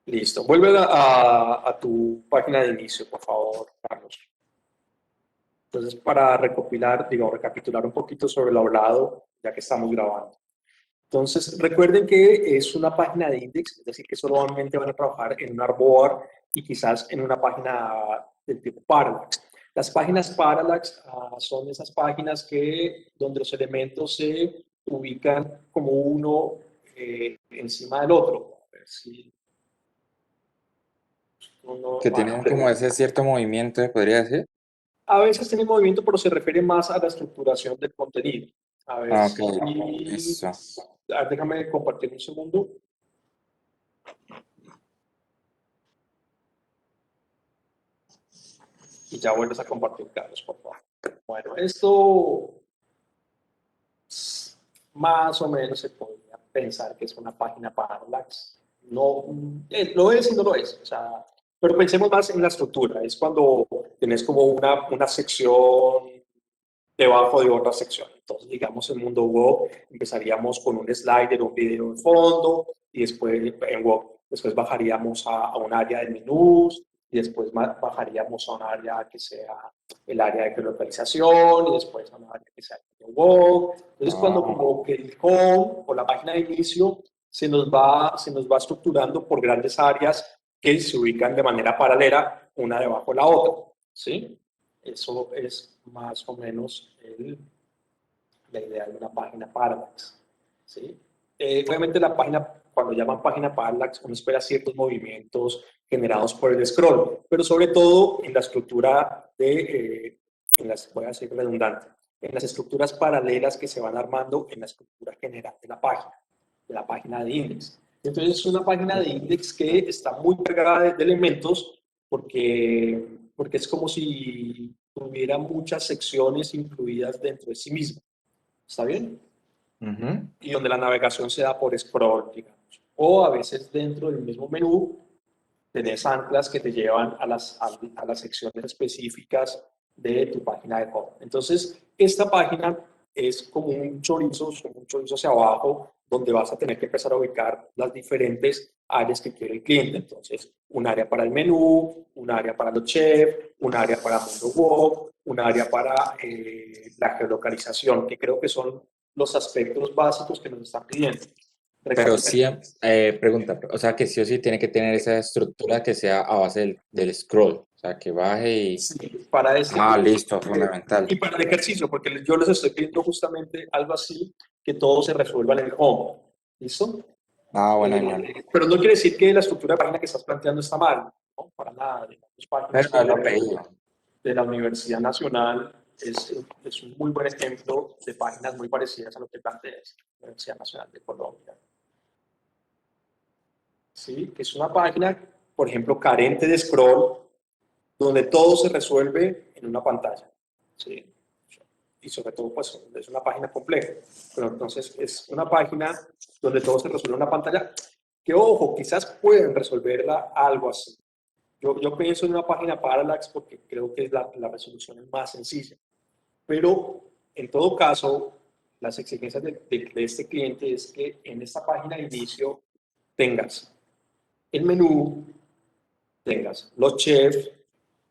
Listo. Vuelve a tu página de inicio, por favor, Carlos. Entonces, para recopilar, digo, recapitular un poquito sobre lo hablado, ya que estamos grabando. Entonces, recuerden que es una página de index, es decir, que solamente van a trabajar en un artboard y quizás en una página del tipo Parallax. Las páginas Parallax son esas páginas donde los elementos se ubican como uno encima del otro. A ver si uno Que va tienen como ese cierto movimiento, ¿se podría decir? A veces tiene movimiento, pero se refiere más a la estructuración del contenido. A ver Ah, ok, si... eso. Déjame compartir un segundo y ya vuelves a compartir, Carlos, por favor. Bueno, esto más o menos se podría pensar que es una página Parallax. No, lo es y no lo es. O sea, pero pensemos más en la estructura. Es cuando tenés como una sección debajo de otra sección. Entonces, digamos, en Mundo Web empezaríamos con un slider, un video de fondo, y después en Web, después bajaríamos a un área de menús, y después bajaríamos a un área que sea el área de geolocalización, y después a un área que sea el Web. Entonces, cuando Ah, como que el home o la página de inicio se nos va estructurando por grandes áreas que se ubican de manera paralela una debajo de la otra, ¿sí? Eso es más o menos la idea de una página Parallax. ¿Sí? Obviamente la página, cuando llaman página Parallax, uno espera ciertos movimientos generados por el scroll, pero sobre todo en la estructura voy a decir redundante, en las estructuras paralelas que se van armando en la estructura general de la página de index. Entonces es una página de index que está muy cargada de elementos porque es como si tuviera muchas secciones incluidas dentro de sí misma. ¿Está bien? ujú. Y donde la navegación se da por scroll, digamos. O a veces dentro del mismo menú tenés anclas que te llevan a las secciones específicas de tu página de home. Entonces, esta página es como un chorizo hacia abajo, donde vas a tener que empezar a ubicar las diferentes áreas que quiere el cliente. Entonces, un área para el menú, un área para los chefs, un área para Mundo Web, un área para la geolocalización, que creo que son los aspectos básicos que nos están pidiendo. Pero Recapitulemos. sí, pregunta, o sea que sí o sí tiene que tener esa estructura que sea a base del scroll, o sea que baje y... Sí, para este Ah, curso listo, fundamental. y para el ejercicio, porque yo les estoy pidiendo justamente algo así, que todo se resuelva en el home. ¿Listo? Ah, bueno, bueno. Pero no quiere decir que la estructura de página que estás planteando está mal, ¿no? Para nada. Las páginas Pero no lo pedí. de la Universidad Nacional es un muy buen ejemplo de páginas muy parecidas a lo que planteas, la Universidad Nacional de Colombia. ¿Sí? Que es una página, por ejemplo, carente de scroll, donde todo se resuelve en una pantalla. ¿Sí? Y sobre todo, pues, es una página compleja. Pero entonces es una página donde todo se resuelve en una pantalla que, ojo, quizás pueden resolverla algo así. Yo pienso en una página Parallax porque creo que es la resolución es más sencilla. Pero, en todo caso, las exigencias de este cliente es que en esta página de inicio tengas el menú, tengas los chefs,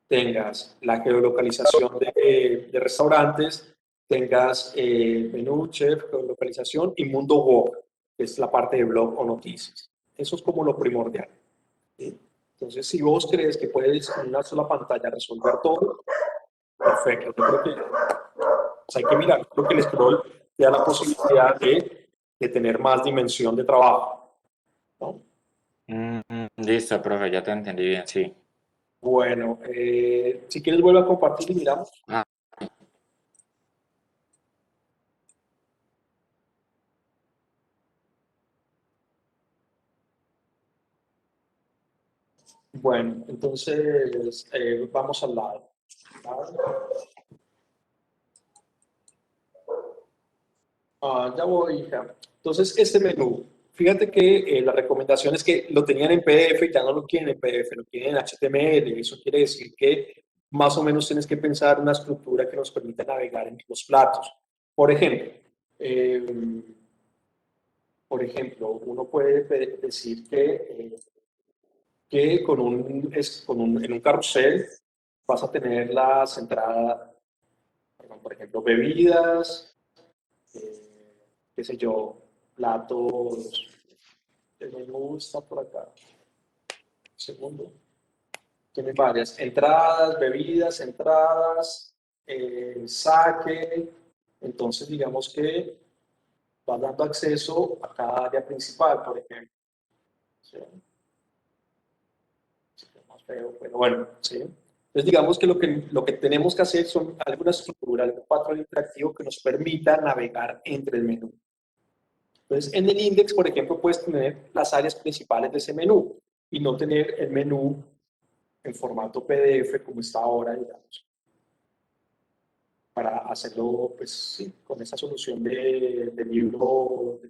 tengas la geolocalización de restaurantes, tengas menú, chef, geolocalización y mundo web, que es la parte de blog o noticias. Eso es como lo primordial. ¿Sí? Entonces, si vos crees que puedes en una sola pantalla resolver todo, perfecto. Yo creo que hay que mirar. Creo que el scroll te da la posibilidad de tener más dimensión de trabajo, ¿no? Listo, profe, ya te entendí bien, sí. Bueno, si quieres vuelve a compartir y miramos. Ah, Bueno, entonces vamos al lado. ¿Vale? Ya voy, hija. Entonces, este menú, fíjate que la recomendación es que lo tenían en PDF y ya no lo quieren en PDF, lo quieren en HTML. Eso quiere decir que más o menos tienes que pensar una estructura que nos permita navegar en los platos. Por ejemplo, eh, uno puede decir que que en un carrusel vas a tener las entradas, por ejemplo, bebidas, qué sé yo, platos, el menú está por acá, segundo, tiene varias, entradas, bebidas, entradas, saque, entonces digamos que va dando acceso a cada área principal, por ejemplo. ¿Sí? Sí, más feo, pero bueno, ¿sí? Entonces digamos que lo que tenemos que hacer son alguna estructura, algún patrón interactivo que nos permita navegar entre el menú. Entonces, en el index, por ejemplo, puedes tener las áreas principales de ese menú y no tener el menú en formato PDF como está ahora, digamos, para hacerlo, pues sí, con esta solución de libro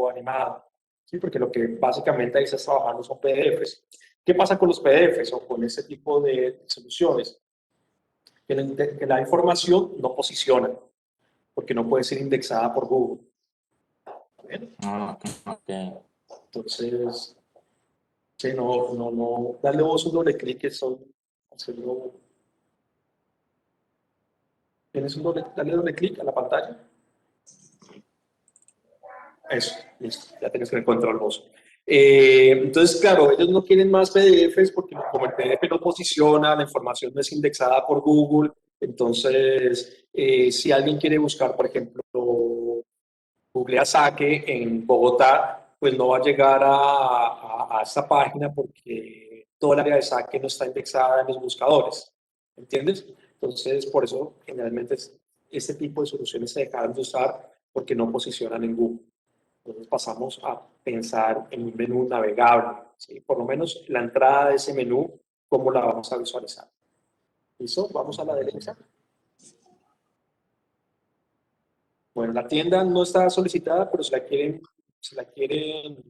animado. Sí, porque lo que básicamente ahí estás trabajando son PDFs. ¿Qué pasa con los PDFs o con ese tipo de soluciones? Que la información no posiciona, porque no puede ser indexada por Google. ¿Bien? Ah, ok. Entonces, sí, no, darle vos un doble clic, eso, hacerlo. ¿Tienes darle doble clic a la pantalla? Eso, listo, ya tienes el control vos. Entonces, claro, ellos no quieren más PDFs porque como el PDF no posiciona, la información no es indexada por Google, entonces, si alguien quiere buscar, por ejemplo, googlea saque en Bogotá, pues no va a llegar a esta página porque toda el área de saque no está indexada en los buscadores, ¿entiendes? Entonces, por eso generalmente este tipo de soluciones se dejaron de usar porque no posicionan en Google. Entonces pasamos a pensar en un menú navegable, ¿sí? Por lo menos la entrada de ese menú, ¿cómo la vamos a visualizar? ¿Listo? Vamos a la derecha. Bueno, la tienda no está solicitada, pero si la quieren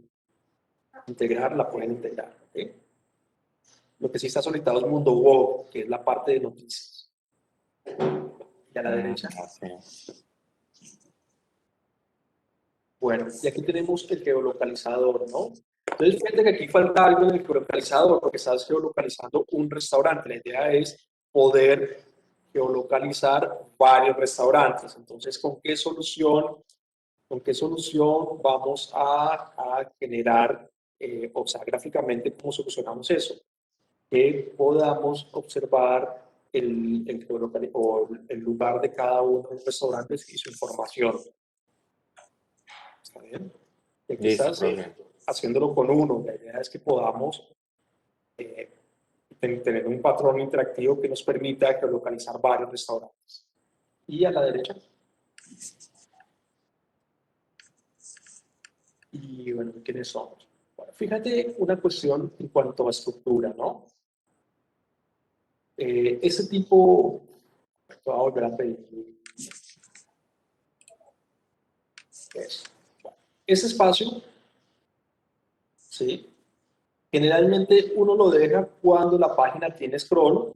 integrar, la pueden integrar. ¿Okay? Lo que sí está solicitado es Mundo Web, que es la parte de noticias. Y a la derecha. Así. Bueno, y aquí tenemos el geolocalizador, ¿no? Entonces, fíjate que aquí falta algo en el geolocalizador, porque estás geolocalizando un restaurante. La idea es poder geolocalizar varios restaurantes. Entonces, ¿con qué solución vamos a generar, o sea, gráficamente, cómo solucionamos eso? Que podamos observar el lugar de cada uno de los restaurantes y su información. ¿Está bien? Y aquí Listo, estás profe. haciéndolo con uno. La idea es que podamos tener un patrón interactivo que nos permita geolocalizar varios restaurantes. Y a la derecha. Y bueno, ¿quiénes somos? Bueno, fíjate una cuestión en cuanto a estructura, ¿no? Ese tipo, voy a volver a pedir eso. Bueno, ese espacio, ¿sí? Generalmente uno lo deja cuando la página tiene scroll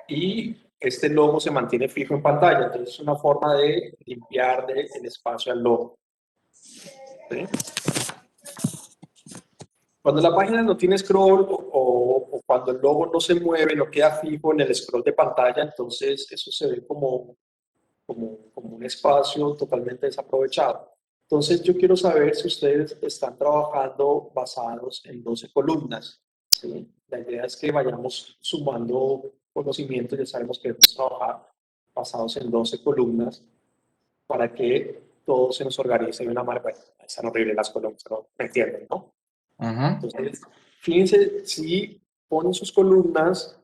y este logo se mantiene fijo en pantalla. Entonces es una forma de limpiar el espacio al logo. ¿Sí? Cuando la página no tiene scroll o cuando el logo no se mueve, no queda fijo en el scroll de pantalla, entonces eso se ve como un espacio totalmente desaprovechado. Entonces yo quiero saber si ustedes están trabajando basados en 12 columnas. ¿Sí? La idea es que vayamos sumando conocimientos, ya sabemos que debemos trabajar basados en 12 columnas para que todo se nos organice de una manera. Bueno, están horribles las columnas, ¿no? ¿Me entienden, no? Ajá. Entonces, fíjense si ponen sus columnas,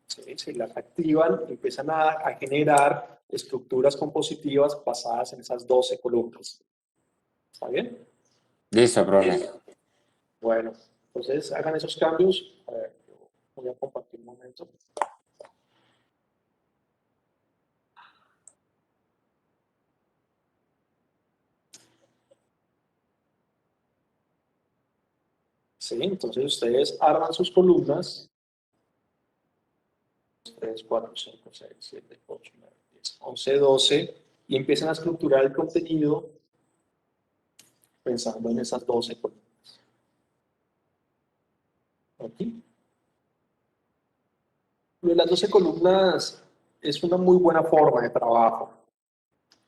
si las activan, empiezan a generar estructuras compositivas basadas en esas 12 columnas. ¿Está bien? Listo, profe. Bueno, entonces hagan esos cambios. A ver, yo voy a compartir un momento. Sí, entonces ustedes arman sus columnas. 3, 4, 5, 6, 7, 8, 9, 10, 11, 12 y empiezan a estructurar el contenido pensando en esas 12 columnas. Aquí. Lo de las 12 columnas es una muy buena forma de trabajo.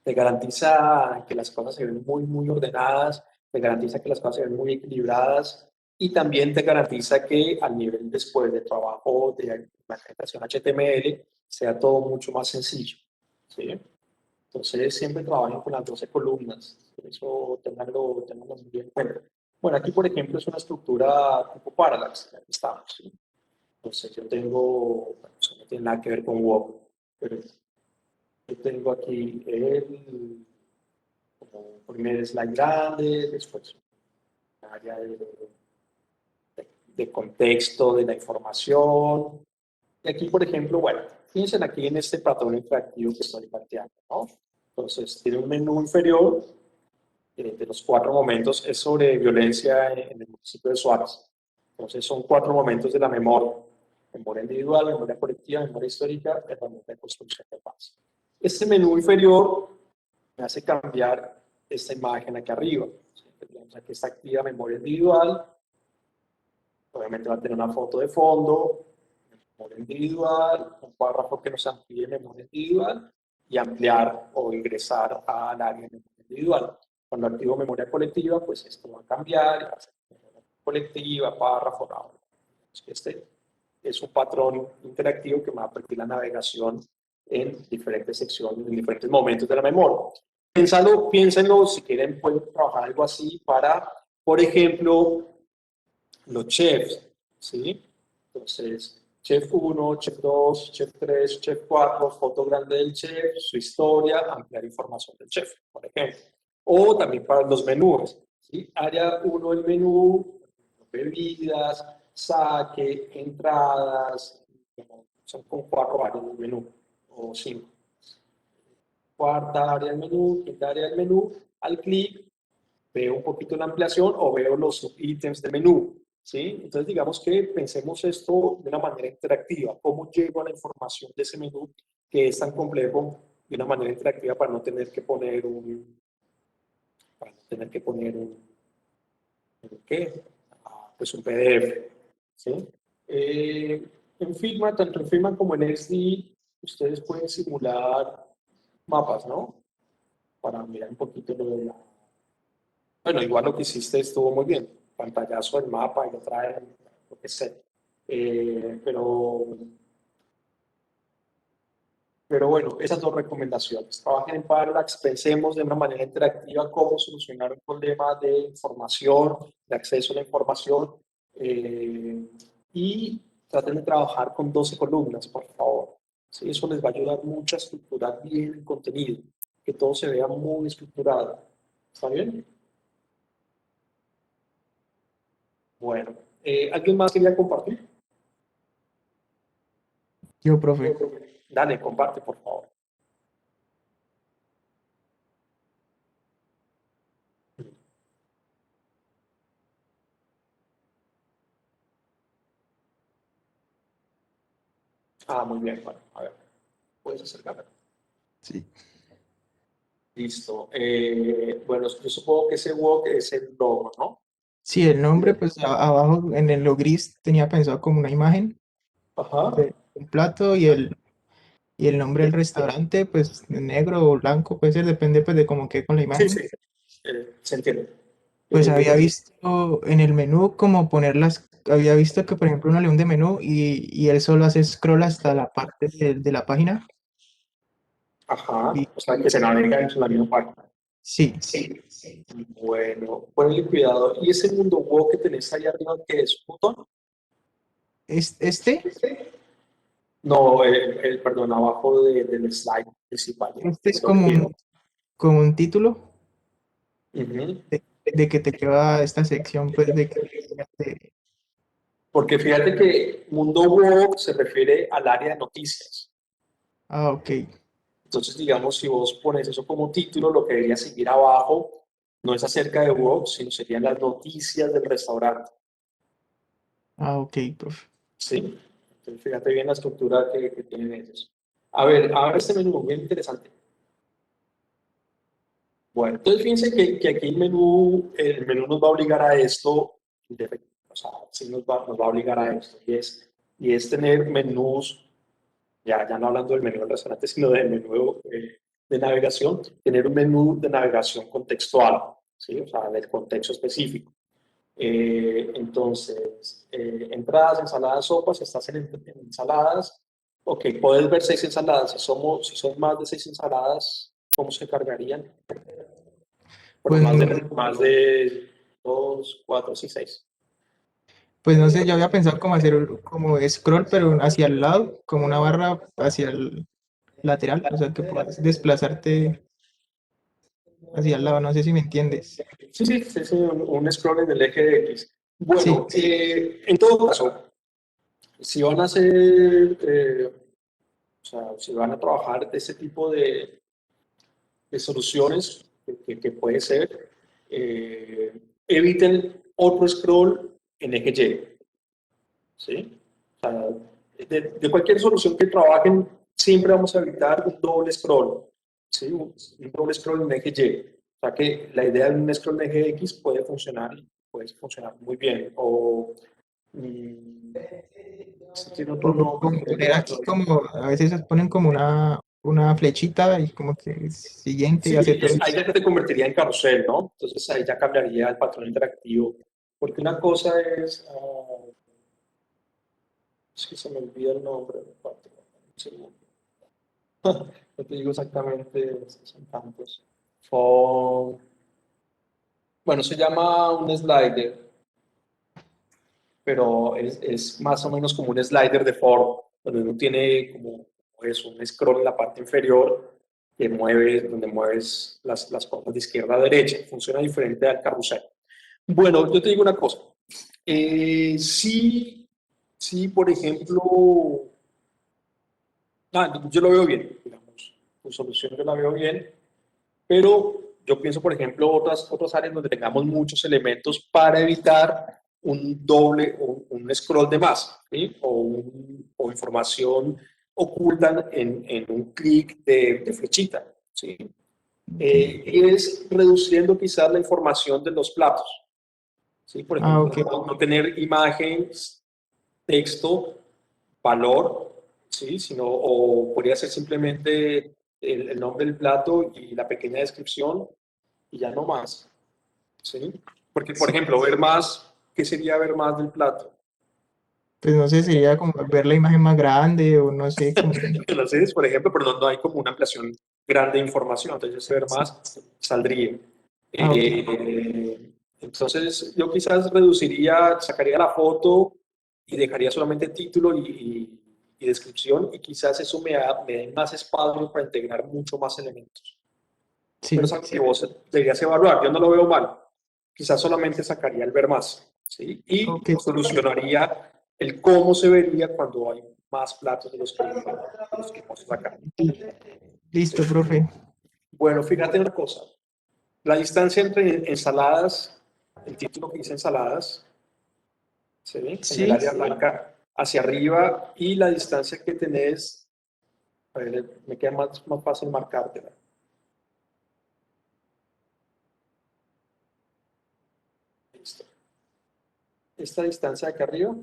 Te garantiza que las cosas se ven muy, muy ordenadas, te garantiza que las cosas se ven muy equilibradas y también te garantiza que al nivel después de trabajo de implementación HTML sea todo mucho más sencillo. ¿Sí? Entonces siempre trabajen con las 12 columnas, por eso tenganlo muy bien en cuenta. Bueno, aquí por ejemplo es una estructura tipo parallax, aquí estamos. ¿Sí? Entonces yo tengo, bueno, eso no tiene nada que ver con WOP, pero yo tengo aquí como primer slide grande, después un área de contexto de la información. Y aquí, por ejemplo, bueno, fíjense aquí en este patrón interactivo que estoy planteando, ¿no? Entonces, tiene un menú inferior de los 4 momentos, es sobre violencia en el municipio de Suárez. Entonces, son 4 momentos de la memoria. Memoria individual, memoria colectiva, memoria histórica, herramienta de construcción de paz. Este menú inferior me hace cambiar esta imagen aquí arriba. Aquí está activa memoria individual, obviamente va a tener una foto de fondo, memoria individual, un párrafo que nos amplíe memoria individual y ampliar o ingresar al área de memoria individual. Cuando activo memoria colectiva, pues esto va a cambiar, va a ser memoria colectiva, párrafo, no. Este es un patrón interactivo que me va a permitir la navegación en diferentes secciones, en diferentes momentos de la memoria. Piénsenlo, si quieren pueden trabajar algo así para, por ejemplo, los chefs, ¿sí? Entonces, chef 1, chef 2, chef 3, chef 4, foto grande del chef, su historia, ampliar información del chef, por ejemplo. O también para los menús, ¿sí? Área 1 del menú, bebidas, saque, entradas, son como 4 áreas del menú, o 5. Cuarta área del menú, quinta área del menú, al clic veo un poquito la ampliación o veo los subítems del menú. ¿Sí? Entonces, digamos que pensemos esto de una manera interactiva. ¿Cómo llego a la información de ese menú que es tan complejo de una manera interactiva para no tener que poner ¿qué? Pues un PDF. ¿Sí? En Figma, tanto en Figma como en XD, ustedes pueden simular mapas, ¿no? Para mirar un poquito lo de la... Bueno, igual lo que hiciste estuvo muy bien. Pantallazo del mapa y lo trae, lo que sea. Pero bueno, esas 2 recomendaciones. Trabajen en Parallax, pensemos de una manera interactiva cómo solucionar un problema de información, de acceso a la información, y traten de trabajar con 12 columnas, por favor. ¿Sí? Eso les va a ayudar mucho a estructurar bien el contenido, que todo se vea muy estructurado. ¿Está bien? Bueno, ¿alguien más quería compartir? Yo, profe. Dale, comparte, por favor. Muy bien, bueno, a ver, puedes acercarte. Sí. Listo. Bueno, yo supongo que ese wok es el logo, ¿no? Sí, el nombre, pues abajo en lo gris tenía pensado como una imagen Ajá. de un plato y el nombre del restaurante, pues en negro o blanco, puede ser, depende pues de cómo quede con la Sí, imagen. sí, se entiende. Pues Eh, había visto en el menú como ponerlas, había visto que por ejemplo uno le un de menú y él solo hace scroll hasta la parte de la página. ajá, Y o sea, que se navega en la misma página. sí, Bueno, ponle cuidado. ¿Y ese mundo wok que tenés ahí arriba, qué es? ¿Un botón? este, No, perdón, abajo del slide principal. este es Ponle cuidado. como un título Ujú. de que te lleva a esta sección, pues de que Porque fíjate que mundo wok se refiere al área de noticias. ah, ok. Entonces, digamos, si vos pones eso como título, lo que debería seguir abajo no es acerca de Wok, sino serían las noticias del restaurante. Ah, ok, profe. ¿Sí? Entonces, fíjate bien la estructura que tienen ellos. A ver, ahora este menú, bien interesante. Bueno, entonces fíjense que aquí el menú nos va a obligar a esto, o sea, sí nos va a obligar a esto, y es tener menús, ya no hablando del menú del restaurante, sino del menú de navegación, tener un menú de navegación contextual, ¿sí? O sea, del contexto específico. Entonces, entradas, ensaladas, sopas, estás en ensaladas, ok, puedes ver 6 ensaladas, si son más de 6 ensaladas, ¿cómo se cargarían? Bueno, Pues, más de 2, 4, sí, 6. pues no sé, yo había pensado como hacer como scroll, pero hacia el lado, como una barra hacia el lateral, o sea, que puedas desplazarte hacia el lado, no sé si me entiendes. Sí, es un scroll en el eje de X. Sí, Bueno, en todo caso, si van a hacer, o sea, si van a trabajar de ese tipo de soluciones, que puede ser, eviten otro scroll en eje Y, ¿sí? O sea, de cualquier solución que trabajen, siempre vamos a evitar un doble scroll, ¿sí? Un doble scroll en eje Y. O sea que la idea de un scroll en eje X puede funcionar muy bien. O si tiene otro o nombre. como poner aquí como, a veces ponen como una flechita y como que siguiente y Sí, hace todo. ahí ya se convertiría en carrusel, ¿no? Entonces ahí ya cambiaría el patrón interactivo. Porque una cosa es, es que se me olvida el nombre del patrón. Un segundo. No te digo exactamente, son tantos. Son, bueno, se llama un slider, pero es más o menos como un slider de Ford, donde uno tiene como eso, un scroll en la parte inferior que donde mueves las cosas de izquierda a derecha. Funciona diferente al carrusel. Bueno, yo te digo una cosa. Sí, sí, por ejemplo, yo lo veo bien, digamos, tu solución yo la veo bien, pero yo pienso, por ejemplo, otras áreas donde tengamos muchos elementos para evitar un doble o un scroll de más, ¿sí? O información oculta en un clic de flechita, ¿sí? Y es reduciendo quizás la información de los platos, ¿sí? Por Ah, ejemplo, ok. no tener imágenes, texto, valor, ¿sí? O podría ser simplemente el nombre del plato y la pequeña descripción y ya no más, ¿sí? Porque, por Sí, ejemplo, ver más, ¿qué sería ver más del plato? pues no sé, sería como ver la imagen más grande o no sé, como... Entonces, por ejemplo, pero no hay como una ampliación grande de información, entonces ver Sí. más saldría. Ah, ok. Entonces, yo quizás reduciría, sacaría la foto y dejaría solamente título y descripción, y quizás eso me dé más espacio para integrar mucho más elementos. Pero es Sí, algo que vos deberías evaluar, yo no lo veo mal. Quizás solamente sacaría el ver más, ¿sí? Y ok. solucionaría el cómo se vería cuando hay más platos de los que vamos a sacar. ¿Sí? Listo, profe. Bueno, fíjate una cosa. La distancia entre ensaladas, el título que dice ensaladas, ¿sí? En el Sí, área blanca hacia arriba, y la distancia que tenés, a ver, me queda más fácil marcártela. Listo. Esta distancia de acá arriba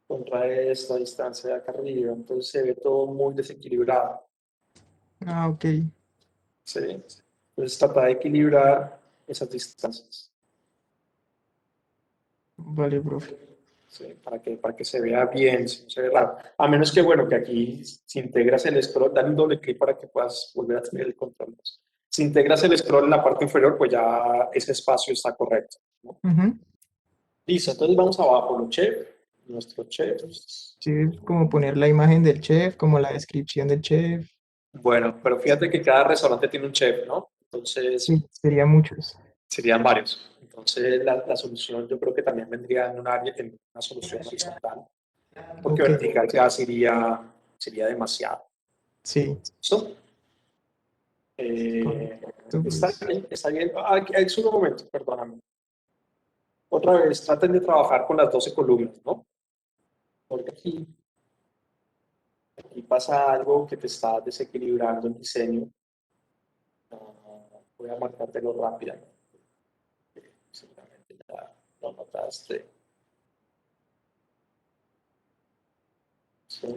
contra esta distancia de acá arriba, entonces se ve todo muy desequilibrado, ah, ok. ¿sí? Entonces trata de equilibrar esas distancias, Vale, profe. ¿sí? Para que se vea bien, si no se ve raro. A menos que, bueno, que aquí si integras el scroll, dale un doble clic para que puedas volver a tener el control. Si integras el scroll en la parte inferior, pues ya ese espacio está correcto, ¿no? Ujú. Listo, entonces vamos abajo, los chefs, nuestros chefs. Sí, es como poner la imagen del chef, como la descripción del chef. Bueno, pero fíjate que cada restaurante tiene un chef, ¿no? Sí, Entonces, sería muchos. serían varios. Entonces, la solución yo creo que también vendría en un área, en una solución horizontal, porque Ok, vertical ya sería demasiado. sí. ¿Listo? Correcto, Está pues. bien, está bien. Es un momento, perdóname. Otra vez, traten de trabajar con las 12 columnas, ¿no? Porque aquí pasa algo que te está desequilibrando el diseño. Voy a marcártelo rápidamente. Seguramente ya lo notaste. ¿sí?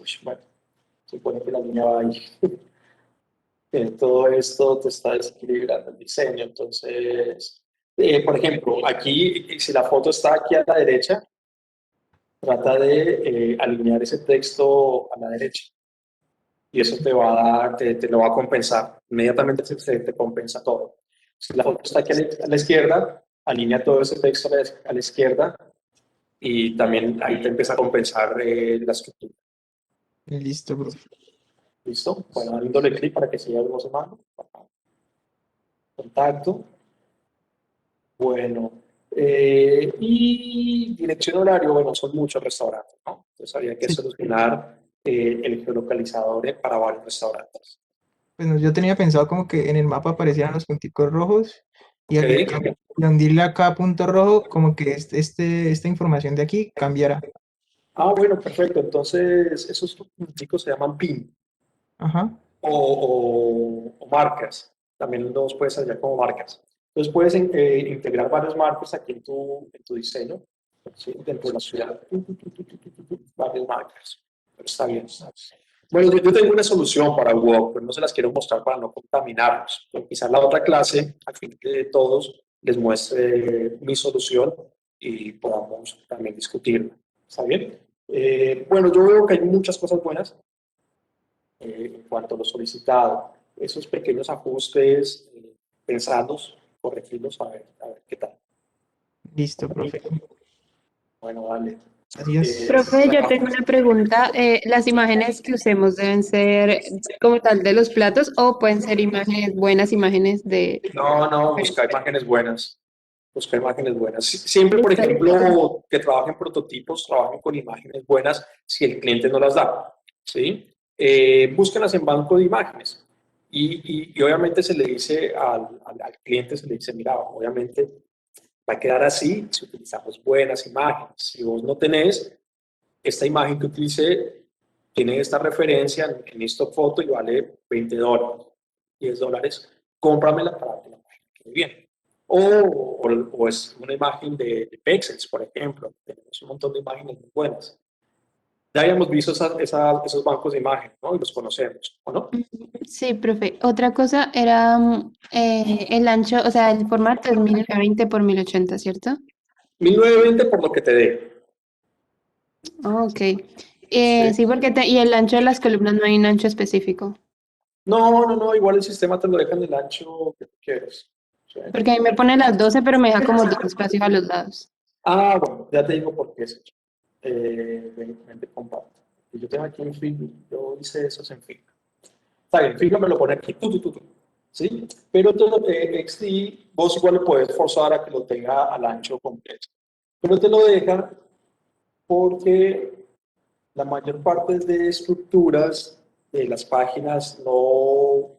Uy, bueno, se supone que la línea va ahí. Todo esto te está desequilibrando el diseño. Entonces, por ejemplo, aquí, si la foto está aquí a la derecha, trata de alinear ese texto a la derecha. Y eso te va a dar, te lo va a compensar. Inmediatamente te compensa todo. Si la foto está aquí a la izquierda, alinea todo ese texto a la izquierda y también ahí te empieza a compensar la estructura. Listo, profe. ¿Listo? Bueno, dándole clic para que siga el mano. Contacto. Bueno. Y dirección de horario, bueno, son muchos restaurantes, ¿no? Entonces había que Sí. solucionar el geolocalizador para varios restaurantes. Bueno, yo tenía pensado como que en el mapa aparecieran los punticos rojos y Ok. al hundirle a cada punto rojo, como que esta información de aquí cambiara. Ah, bueno, perfecto. Entonces, esos punticos se llaman pin Ajá. o marcas. También los puedes hallar como marcas. Entonces, puedes integrar varios marcos aquí en tu diseño, ¿sí? Dentro de la ciudad. Varios marcas. Pero está bien. Bueno, yo tengo una solución para WOW, pero no se las quiero mostrar para no contaminarlos. Pero quizás la otra clase, al fin de todos, les muestre mi solución y podamos también discutirla. ¿Está bien? Bueno, yo veo que hay muchas cosas buenas en cuanto a lo solicitado. Esos pequeños ajustes, pensados, corregirlos, a ver qué tal. Listo, profe. Bueno, dale. Gracias. Profe, yo Bueno, tengo una pregunta. ¿Las imágenes que usemos deben ser como tal de los platos o pueden ser imágenes, buenas imágenes de... no, buscar imágenes buenas. Buscar imágenes buenas. Siempre, por Listo, listo. ejemplo, que trabajen prototipos, trabajen con imágenes buenas si el cliente no las da. ¿Sí? Búsquenlas en banco de imágenes. Y obviamente se le dice al cliente, se le dice, mira, obviamente va a quedar así si utilizamos buenas imágenes. Si vos no tenés, esta imagen que utilicé tiene esta referencia en stock photo y vale $20, $10. Cómpramela para que la página quede bien. O es una imagen de Pexels, por ejemplo. Tenemos un montón de imágenes muy buenas. Ya habíamos visto esos bancos de imagen, ¿no? Y los conocemos, ¿o no? Sí, profe. Otra cosa era el ancho, o sea, el formato es 1020 por 1080, ¿cierto? 1920 por lo que te dé. Ok. ¿Sí? Sí, porque y el ancho de las columnas no hay un ancho específico. No, igual el sistema te lo deja en el ancho que tú quieres. ¿Sí? Porque a mí me pone las 12, pero me deja como dos espacios a los lados. Ah, bueno, ya te digo por qué es hecho. Ven, te comparto. Y yo tengo aquí en Figma, yo hice esos en Figma. Está bien, Figma me lo pone aquí, ¿sí? Pero todo XD, vos igual le puedes forzar a que lo tenga al ancho completo. Pero te lo deja porque la mayor parte de estructuras de las páginas no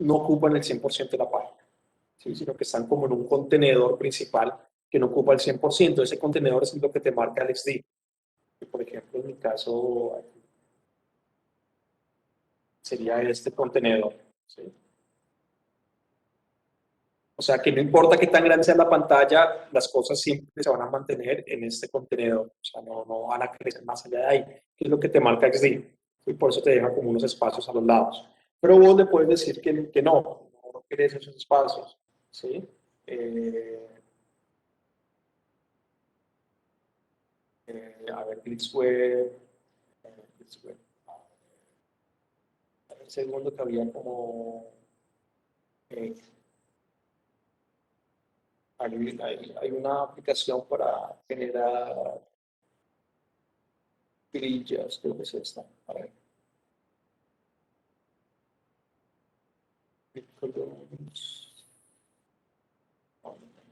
ocupan el 100% de la página, ¿sí? Sino que están como en un contenedor principal que no ocupa el 100%. Ese contenedor es lo que te marca el XD. Por ejemplo, en mi caso sería este contenedor, ¿sí? O sea que no importa qué tan grande sea la pantalla, las cosas siempre se van a mantener en este contenedor. O sea, no van a crecer más allá de ahí, que es lo que te marca XD. Y por eso te deja como unos espacios a los lados. Pero vos le puedes decir que no querés esos espacios, ¿sí? Eh, a ver, Glitch Web. Glitch Web. El segundo que había como... eh, hay una aplicación para generar grillas, creo que es esta. A ver. No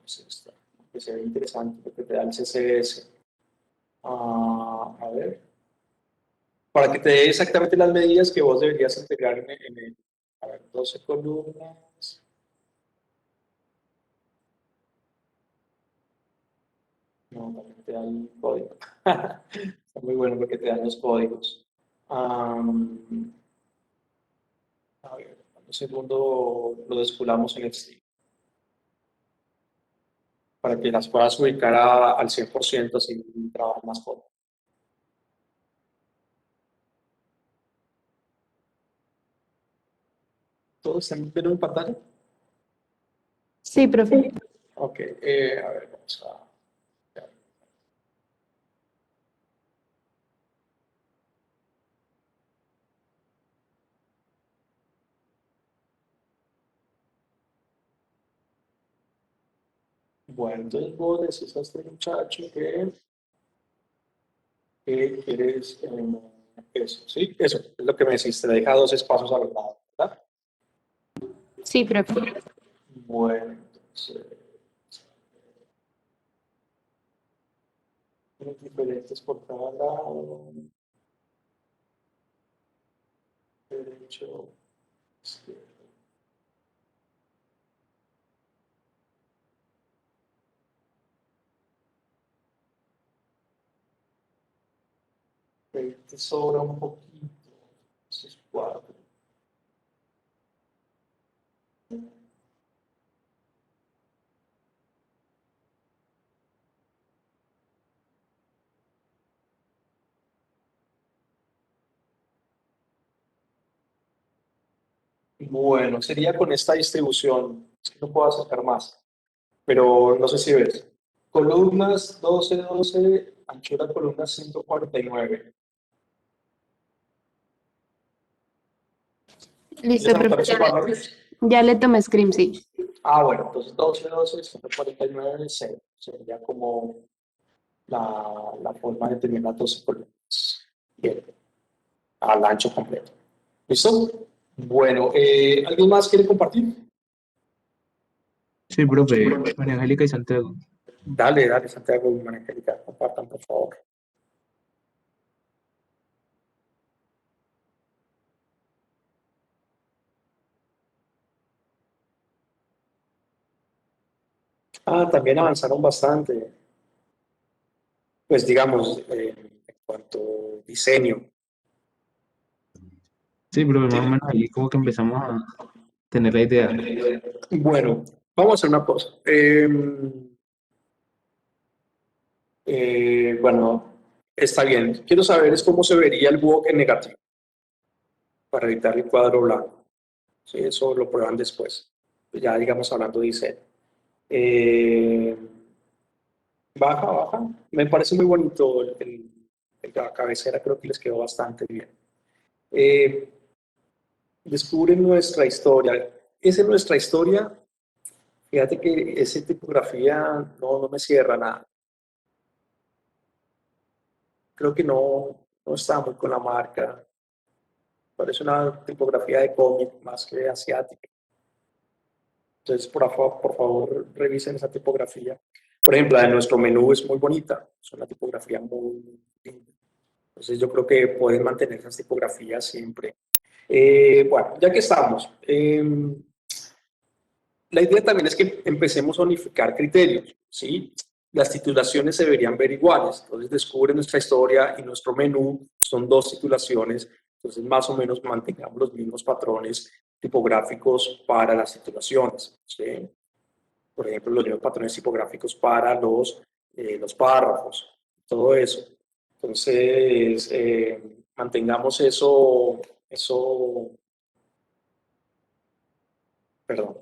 es esta. Que se ve interesante porque te da el CSS. A ver. Para que te dé exactamente las medidas que vos deberías integrar en el. A ver, 12 columnas. No, también te da el código. Está muy bueno porque te dan los códigos. A ver, un segundo lo desculamos en el Steam. para que las puedas ubicar al 100% sin trabajar más cómodo. ¿Todos están viendo en pantalla? Sí, profe. Ok, a ver, vamos a... Bueno, entonces vos decís a este muchacho que quieres eso, ¿sí? Eso es lo que me decís, te deja dos espacios a los lados, ¿verdad? Sí, profe. Bueno, entonces, diferentes por cada lado, derecho, izquierdo. Ahí te sobra un poquito, esos cuatro. Bueno, sería con esta distribución, es que no puedo acercar más, pero no sé si ves. Columnas 12, 12, anchura de columnas 149. Listo, ¿Quieres anotar profe. esos valores? Ya le tomé screen, sí. Ah, bueno, entonces 12, 12, 149, 0. Sería como la forma de tener las 12 columnas. Bien, al ancho completo. ¿Listo? Bueno, ¿alguien más quiere compartir? Sí, profe, María Angélica y Santiago. Dale, dale, Santiago y María Angélica, compartan, por favor. Ah, también avanzaron bastante, pues digamos, en cuanto a diseño. Sí, profe, más o menos ahí como que empezamos a tener la idea. Bueno, vamos a hacer una cosa. Bueno, está bien. Quiero saber es cómo se vería el búho en negativo para evitar el cuadro blanco. Sí, eso lo prueban después. Ya digamos hablando de diseño. Eh, baja, baja. Me parece muy bonito la cabecera, creo que les quedó bastante bien. Eh, descubren nuestra historia. Esa es nuestra historia. Fíjate que esa tipografía no me cierra nada. Creo que no está muy con la marca. Parece una tipografía de cómic más que asiática. Entonces, por favor, revisen esa tipografía. Por ejemplo, la de nuestro menú es muy bonita. Es una tipografía muy linda. Entonces, yo creo que pueden mantener esas tipografías siempre. Bueno, ya que estamos, la idea también es que empecemos a unificar criterios, ¿sí? Las titulaciones se deberían ver iguales. Entonces, descubre nuestra historia y nuestro menú. Son dos titulaciones. Entonces, más o menos mantengamos los mismos patrones tipográficos para las titulaciones, ¿sí? Por ejemplo, los mismos patrones tipográficos para los párrafos, todo eso. Entonces, mantengamos perdón,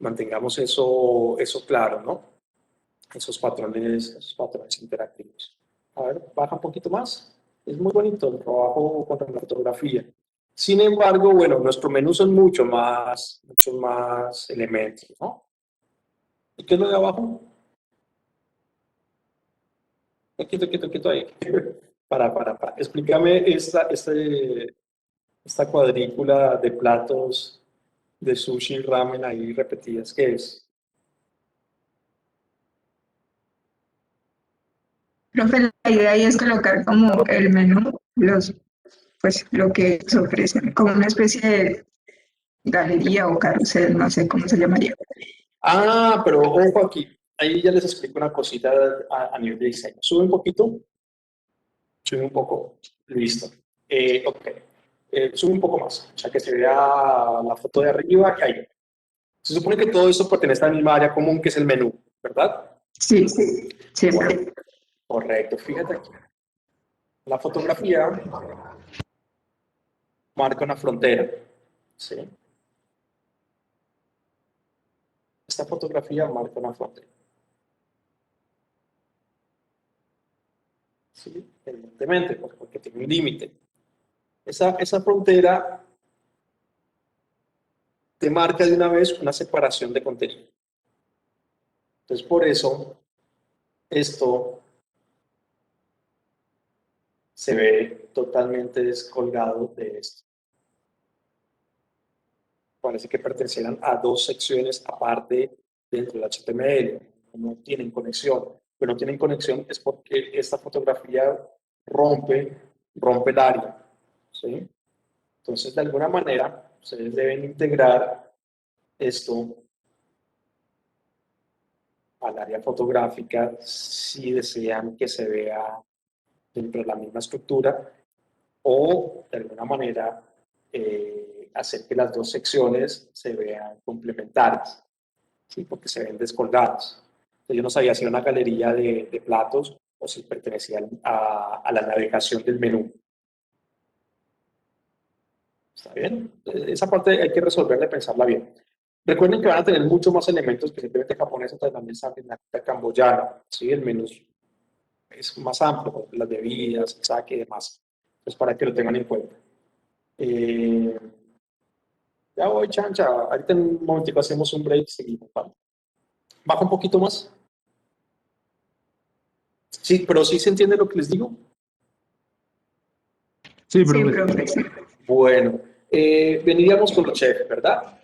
mantengamos eso claro, ¿no? Esos patrones interactivos. A ver, baja un poquito más. Es muy bonito el trabajo con la fotografía. Sin embargo, bueno, nuestro menú son muchos más elementos, ¿no? ¿Y qué es lo de abajo? Quieto, quieto, quieto ahí. Para. Explícame esta cuadrícula de platos de sushi y ramen ahí repetidas. ¿Qué es? Profe, la idea ahí es colocar como el menú, pues lo que se ofrece, como una especie de galería o carrusel, no sé cómo se llamaría. Ah, pero ojo aquí. Ahí ya les explico una cosita a nivel de diseño. Sube un poquito. Sube un poco. Listo. Ok. Sube un poco más. O sea, que se vea la foto de arriba. Ahí. Se supone que todo esto pertenece a la misma área común que es el menú, ¿verdad? Sí, sí, siempre. Correcto, fíjate aquí. La fotografía marca una frontera, ¿sí? Esta fotografía marca una frontera, ¿sí? Evidentemente, porque tiene un límite. Esa frontera te marca de una vez una separación de contenido. Entonces, por eso, esto se ve totalmente descolgado de esto. Parece que pertenecieran a dos secciones aparte dentro del HTML. No tienen conexión. Pero no tienen conexión es porque esta fotografía rompe el área, ¿sí? Entonces, de alguna manera, ustedes deben integrar esto al área fotográfica si desean que se vea dentro de la misma estructura o de alguna manera hacer que las dos secciones se vean complementarias, ¿sí? Porque se ven descolgadas. Entonces, yo no sabía si era una galería de platos o si pertenecía a la navegación del menú. ¿Está bien? Esa parte hay que resolverla y pensarla bien. Recuerden que van a tener muchos más elementos que simplemente japonesa, tailandesa, vietnamita, camboyana. ¿Sí? El menú es más amplio, las bebidas, el sake y demás. Entonces, para que lo tengan en cuenta. Eh, ya voy, chancha. Ahorita en un momentico hacemos un break y seguimos. ¿Vale? Baja un poquito más. Sí, pero sí se entiende lo que les digo. Sí, Sí, profe. profe, sí. Bueno, veniríamos con los chefs, ¿verdad?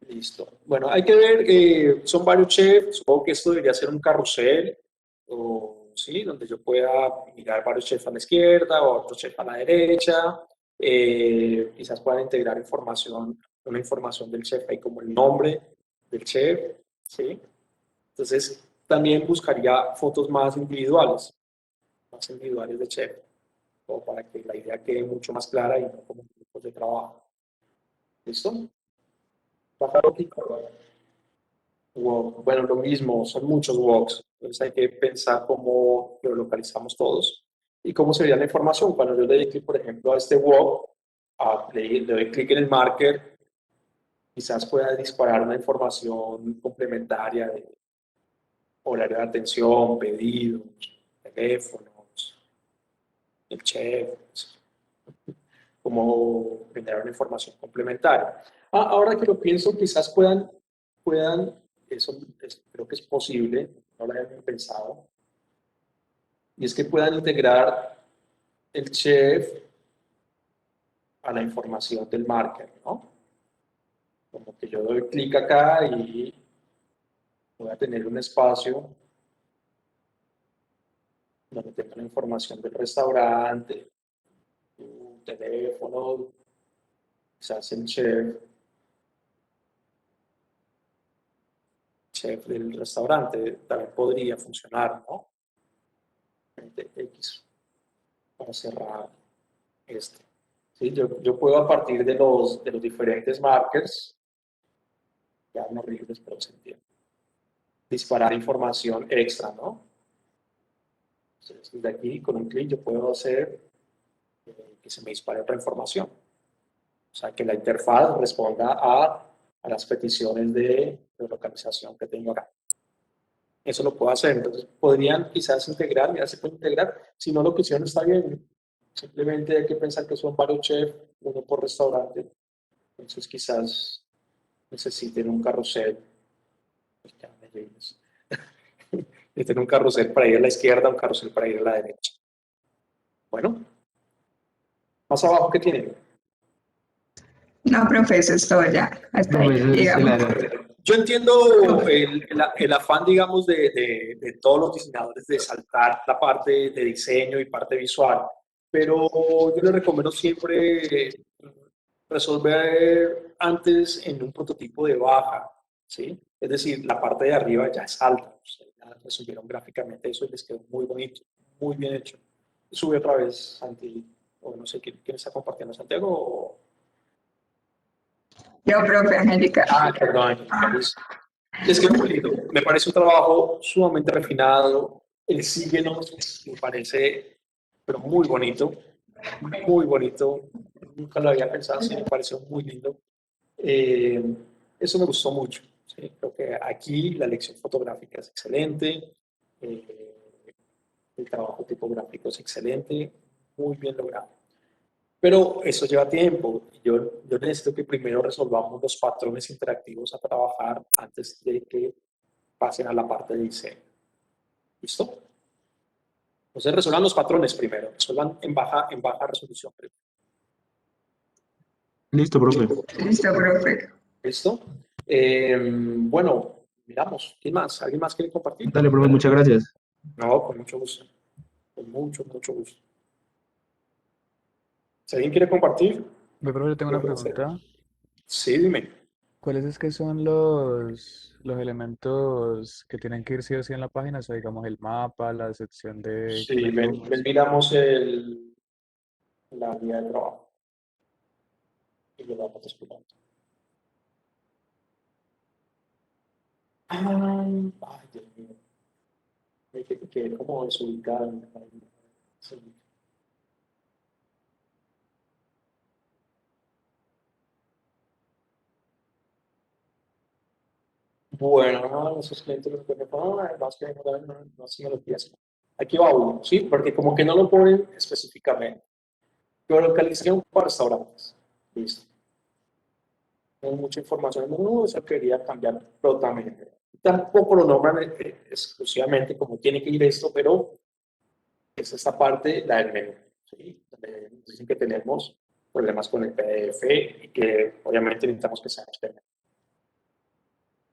Listo. Bueno, hay que ver, son varios chefs, supongo que esto debería ser un carrusel, o, ¿sí? Donde yo pueda mirar varios chefs a la izquierda o otro chef a la derecha, quizás puedan integrar información, una información del chef ahí como el nombre del chef, ¿sí? Entonces, también buscaría fotos más individuales de chef, o para que la idea quede mucho más clara y no como grupos de trabajo. ¿Listo? Baja un poquito. Wow. Bueno, lo mismo, son muchos walks. Entonces hay que pensar cómo lo localizamos todos y cómo sería la información. Cuando yo le doy clic, por ejemplo, a este walk, le doy clic en el marker, quizás pueda disparar una información complementaria de horario de atención, pedidos, teléfonos, el chef, como generar una información complementaria. Ahora que lo pienso, quizás puedan eso creo que es posible, no lo había pensado, y es que puedan integrar el chef a la información del marker, ¿no? Como que yo doy clic acá y voy a tener un espacio donde tengo la información del restaurante, tu teléfono, quizás el chef del restaurante también podría funcionar, ¿no? X para cerrar este. ¿Sí? Yo puedo a partir de los diferentes markers, ya no horribles, pero se entiende, disparar información extra, ¿no? Entonces, desde aquí, con un clic, yo puedo hacer que se me dispare otra información. O sea, que la interfaz responda a las peticiones de localización que tengo acá. Eso lo puedo hacer. Entonces, podrían quizás integrar, ya se puede integrar. Si no lo quisieron, está bien. Simplemente hay que pensar que son varios chefs, uno por restaurante. Entonces, quizás necesiten un carrusel. Pues ya me lleves. Necesiten un carrusel para ir a la izquierda, un carrusel para ir a la derecha. Bueno, más abajo, ¿qué tienen? No, profe, eso es todo ya. Hasta Profe, ahí eso es llegamos. Yo entiendo el afán, digamos, de todos los diseñadores de saltar la parte de diseño y parte visual, pero yo les recomiendo siempre resolver antes en un prototipo de baja, ¿sí? Es decir, la parte de arriba ya es alta. Ustedes ya resolvieron gráficamente eso y les quedó muy bonito, muy bien hecho. Sube otra vez, Santi, o no sé quién está compartiendo, Santiago. Yo, profe Angélica. Perdón. Les quedó muy lindo. Me parece un trabajo sumamente refinado. El síguenos me parece, pero muy bonito. Muy bonito. Nunca lo había pensado así, me pareció muy lindo. Eh, Eso me gustó mucho. ¿Sí? Creo que aquí la lección fotográfica es excelente. eh, el trabajo tipográfico es excelente. Muy bien logrado. Pero eso lleva tiempo. Yo necesito que primero resolvamos los patrones interactivos a trabajar antes de que pasen a la parte de diseño. ¿Listo? Entonces resuelvan los patrones primero, resuelvan en baja resolución primero. Listo, profe. Listo, profe. ¿Listo? Bueno, miramos. ¿Quién más? ¿Alguien más quiere compartir? Dale, profe, muchas gracias. No, con mucho gusto. Con mucho, mucho gusto. Si alguien quiere compartir, Profe, yo tengo lo una puede hacer. pregunta. Sí, dime. ¿Cuáles es que son los elementos que tienen que ir sí o sí en la página? O sea, digamos el mapa, la sección de Sí, miramos la guía de trabajo y lo vamos explicando. Ay, Dios mío. Me quedé como desubicado. Sí. Bueno, esos clientes los pueden poner, además que no se me lo pienso. Aquí va uno, ¿sí? Porque como que no lo ponen específicamente. Geolocalización para restaurantes. Listo. No hay mucha información en el menú, eso quería cambiar totalmente. Tampoco lo nombran exclusivamente como tiene que ir esto, pero es esta parte, la del menú. ¿Sí? Donde dicen que tenemos problemas con el PDF y que obviamente necesitamos que sea HTML.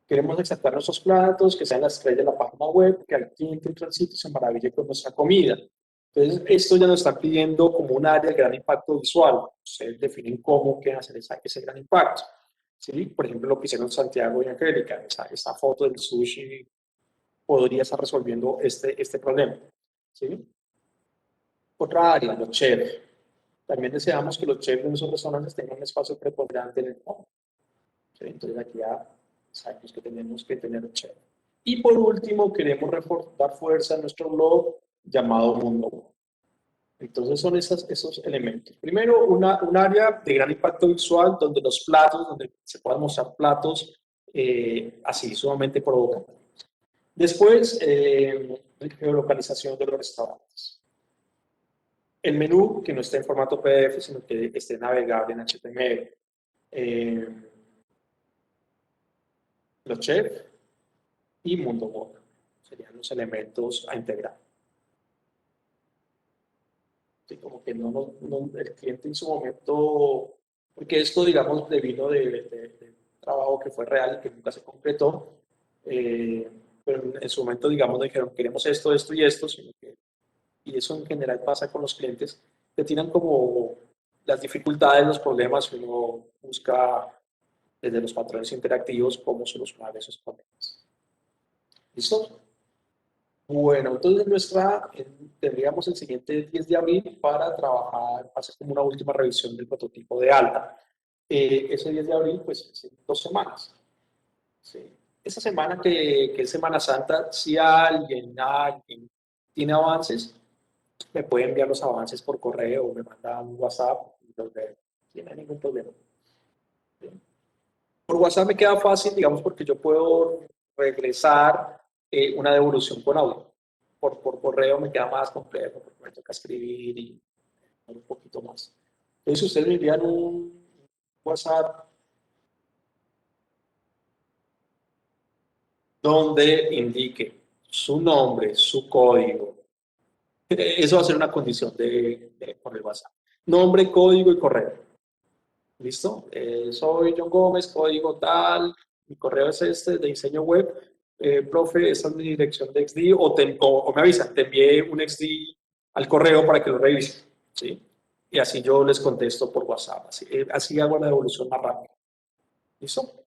Queremos exaltar nuestros platos, que sean las estrellas de la página web, que al cliente en tránsito se maraville con nuestra comida. Entonces, esto ya nos está pidiendo como un área de gran impacto visual. Ustedes definen cómo quieren hacer ese gran impacto. ¿Sí? Por ejemplo, lo que hicieron Santiago y Angélica, esa foto del sushi podría estar resolviendo este problema. ¿Sí? Otra área, los chefs. También deseamos que los chefs de nuestros restaurantes tengan un espacio preponderante en el fondo. ¿Sí? Entonces, aquí ya sabemos que tenemos que tener un chef. Y por último, queremos dar fuerza a nuestro blog llamado Mundo Web. Entonces son esos elementos. Primero, un área de gran impacto visual donde los platos, donde se puedan mostrar platos así sumamente provocativos. Después, geolocalización de los restaurantes. El menú que no esté en formato PDF, sino que esté navegable en HTML. Los chefs y Mundo Web serían los elementos a integrar. Sí, como que el cliente en su momento, porque esto, digamos, devino de trabajo que fue real y que nunca se concretó, pero en su momento, digamos, dijeron, queremos esto, esto y esto, y eso en general pasa con los clientes, que tienen como las dificultades, los problemas, y uno busca desde los patrones interactivos cómo solucionar esos problemas. ¿Listo? Bueno, entonces tendríamos el siguiente 10 de abril para trabajar, hacer como una última revisión del prototipo de alta. Ese 10 de abril, pues, es en 2 semanas. ¿Sí? Esa semana que es Semana Santa, si alguien tiene avances, me puede enviar los avances por correo o me manda un WhatsApp y los veo. Sí, no hay ningún problema. ¿Sí? Por WhatsApp me queda fácil, digamos, porque yo puedo regresar una devolución con audio. Por correo me queda más complejo, porque me toca escribir y un poquito más. Entonces, si ustedes me envían un WhatsApp donde indique su nombre, su código, eso va a ser una condición por el WhatsApp. Nombre, código y correo. ¿Listo? Soy John Gómez, código tal, mi correo es este, de diseño web. Profe, esta es mi dirección de XD, o me avisan, te envié un XD al correo para que lo revisen, ¿sí? Y así yo les contesto por WhatsApp, así hago la devolución más rápida. ¿Listo?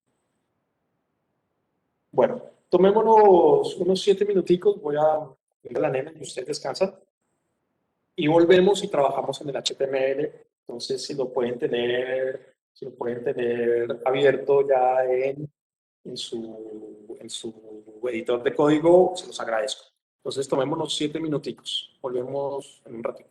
Bueno, tomémonos unos 7 minuticos, voy a ir a la nena y ustedes descansan. Y volvemos y trabajamos en el HTML, entonces si lo pueden tener Si lo pueden tener abierto ya en su editor de código, se los agradezco. Entonces, tomémonos 7 minuticos. Volvemos en un ratito.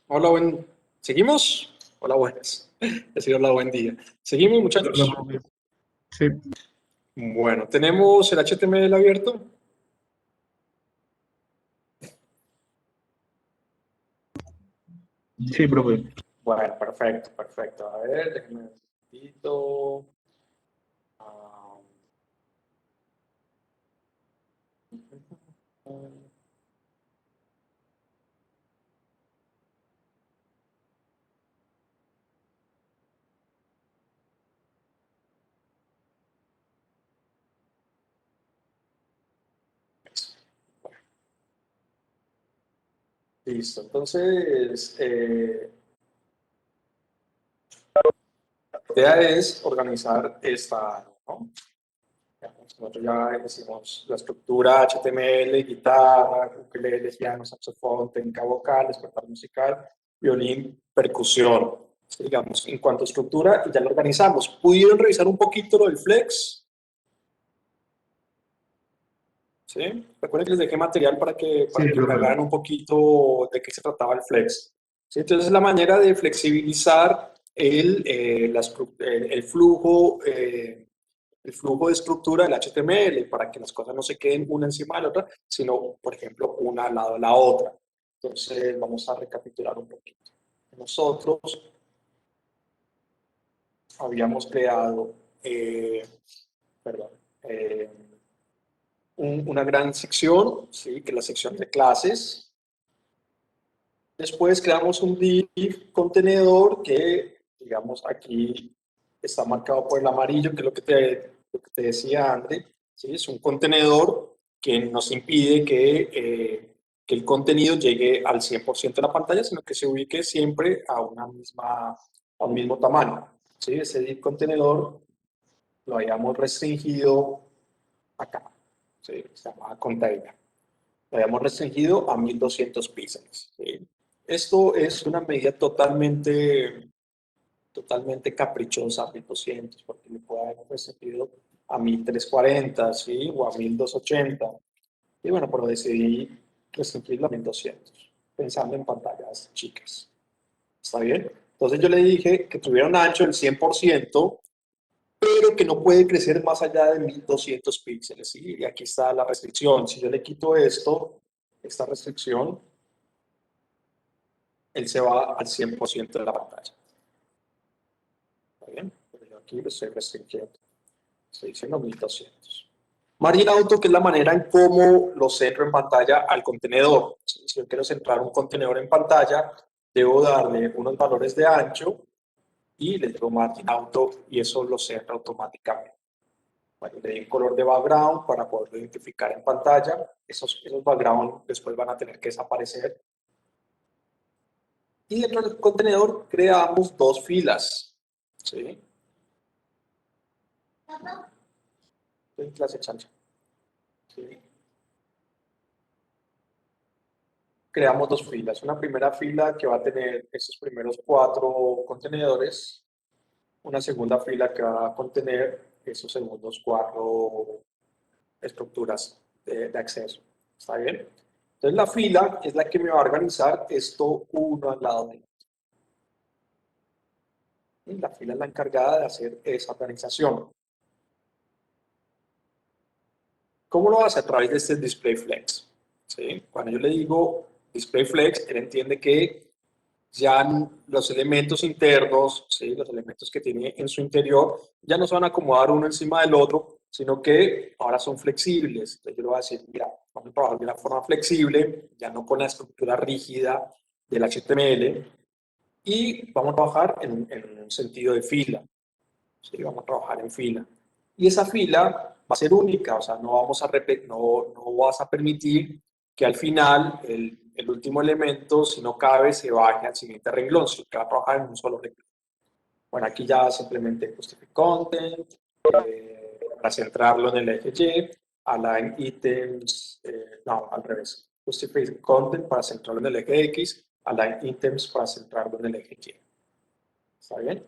Hola, ¿seguimos? Hola, buenas. Decir hola, buen día. ¿Seguimos, muchachos? Sí, Bueno, ¿tenemos el HTML abierto? Sí, profe. Bueno, perfecto, perfecto. A ver, déjenme un momentito. Ah, listo. Entonces, la idea es organizar esta, ¿no? Nosotros ya hicimos la estructura HTML, guitarra, ukelele, piano, saxofón, técnica vocal, despertar musical, violín, percusión. Digamos, en cuanto a estructura, ya lo organizamos. ¿Pudieron revisar un poquito lo del flex? ¿Sí? Recuerden que les dejé material para que Sí, profe. hablaran un poquito de qué se trataba el flex. ¿Sí? Entonces, la manera de flexibilizar el flujo de estructura del HTML para que las cosas no se queden una encima de la otra, sino, por ejemplo, una al lado de la otra. Entonces, vamos a recapitular un poquito. Nosotros habíamos creado, perdón, eh, una gran sección, ¿sí? Que es la sección de clases. Después creamos un div contenedor que, digamos, aquí está marcado por el amarillo, que es lo que te decía, André. ¿Sí? Es un contenedor que nos impide que el contenido llegue al 100% de la pantalla, sino que se ubique siempre a un mismo tamaño. ¿Sí? Ese div contenedor lo habíamos restringido acá. ¿Sí? Se llama container. Lo habíamos restringido a 1200 píxeles. ¿Sí? Esto es una medida totalmente caprichosa, 1200, porque le puede haber restringido a 1340, ¿sí? O a 1280. Y bueno, pero decidí restringirlo a 1200, pensando en pantallas chicas. ¿Está bien? Entonces yo le dije que tuviera un ancho del 100%, pero que no puede crecer más allá de 1200 píxeles. ¿Sí? Y aquí está la restricción. Si yo le quito esta restricción, él se va al 100% de la pantalla. ¿Está bien? Pero yo aquí lo estoy restringiendo. Estoy diciendo 1200. Margin Auto, que es la manera en cómo lo centro en pantalla al contenedor. Si yo quiero centrar un contenedor en pantalla, debo darle unos valores de ancho y le digo Margin Auto y eso lo centra automáticamente. Bueno, le doy un color de background para poderlo identificar en pantalla. Esos background después van a tener que desaparecer. Y dentro del contenedor creamos dos filas. ¿Sí? En clase chancha. ¿Sí? Creamos dos filas. Una primera fila que va a tener esos primeros 4 contenedores. Una segunda fila que va a contener esos segundos 4 estructuras de acceso. ¿Está bien? Entonces la fila es la que me va a organizar esto uno al lado de otro. Y la fila es la encargada de hacer esa organización. ¿Cómo lo hace? A través de este display flex. ¿Sí? Cuando yo le digo display flex, él entiende que ya los elementos internos, ¿sí? Los elementos que tiene en su interior, ya no se van a acomodar uno encima del otro, sino que ahora son flexibles. Entonces yo le voy a decir, mira, vamos a trabajar de una forma flexible, ya no con la estructura rígida del HTML, y vamos a trabajar en un sentido de fila. ¿Sí? Vamos a trabajar en fila. Y esa fila va a ser única, o sea, no vas a permitir que al final el último elemento, si no cabe, se baje al siguiente renglón, sino que va a trabajar en un solo renglón. Bueno, aquí ya simplemente justify content, para centrarlo en el eje Y, align items, no, al revés, justify content para centrarlo en el eje X, align items para centrarlo en el eje Y. ¿Está bien?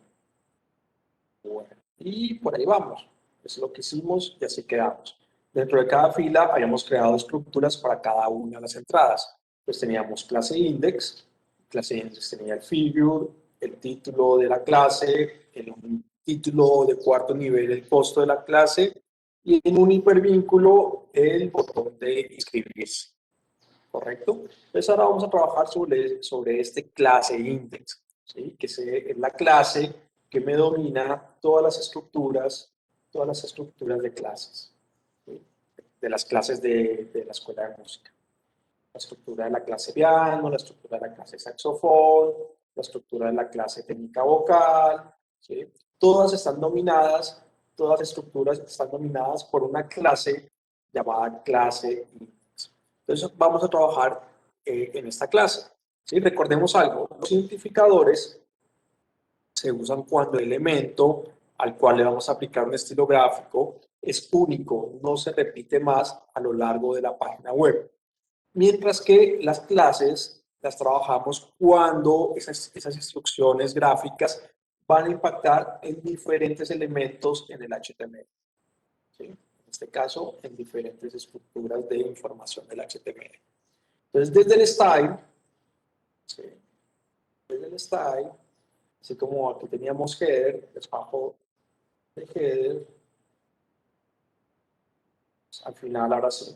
Bueno, y por ahí vamos. Eso es lo que hicimos y así quedamos. Dentro de cada fila habíamos creado estructuras para cada una de las entradas. Pues teníamos clase index, clase index tenía el figure, el título de la clase, un título de cuarto nivel, el costo de la clase, y en un hipervínculo el botón de inscribirse. ¿Correcto? Entonces ahora vamos a trabajar sobre este clase index, ¿sí? Que es la clase que me domina todas las estructuras de clases, ¿sí? De las clases de la escuela de música. La estructura de la clase piano, la estructura de la clase saxofón, la estructura de la clase técnica vocal, ¿sí? Todas las estructuras están dominadas por una clase llamada clase index. Entonces vamos a trabajar en esta clase, ¿sí? Recordemos algo, los identificadores se usan cuando el elemento al cual le vamos a aplicar un estilo gráfico es único, no se repite más a lo largo de la página web. Mientras que las clases las trabajamos cuando esas instrucciones gráficas van a impactar en diferentes elementos en el HTML. ¿Sí? En este caso, en diferentes estructuras de información del HTML. Entonces, desde el style, ¿sí? Desde el style, así como aquí teníamos header, les bajo de header, pues, al final ahora sí.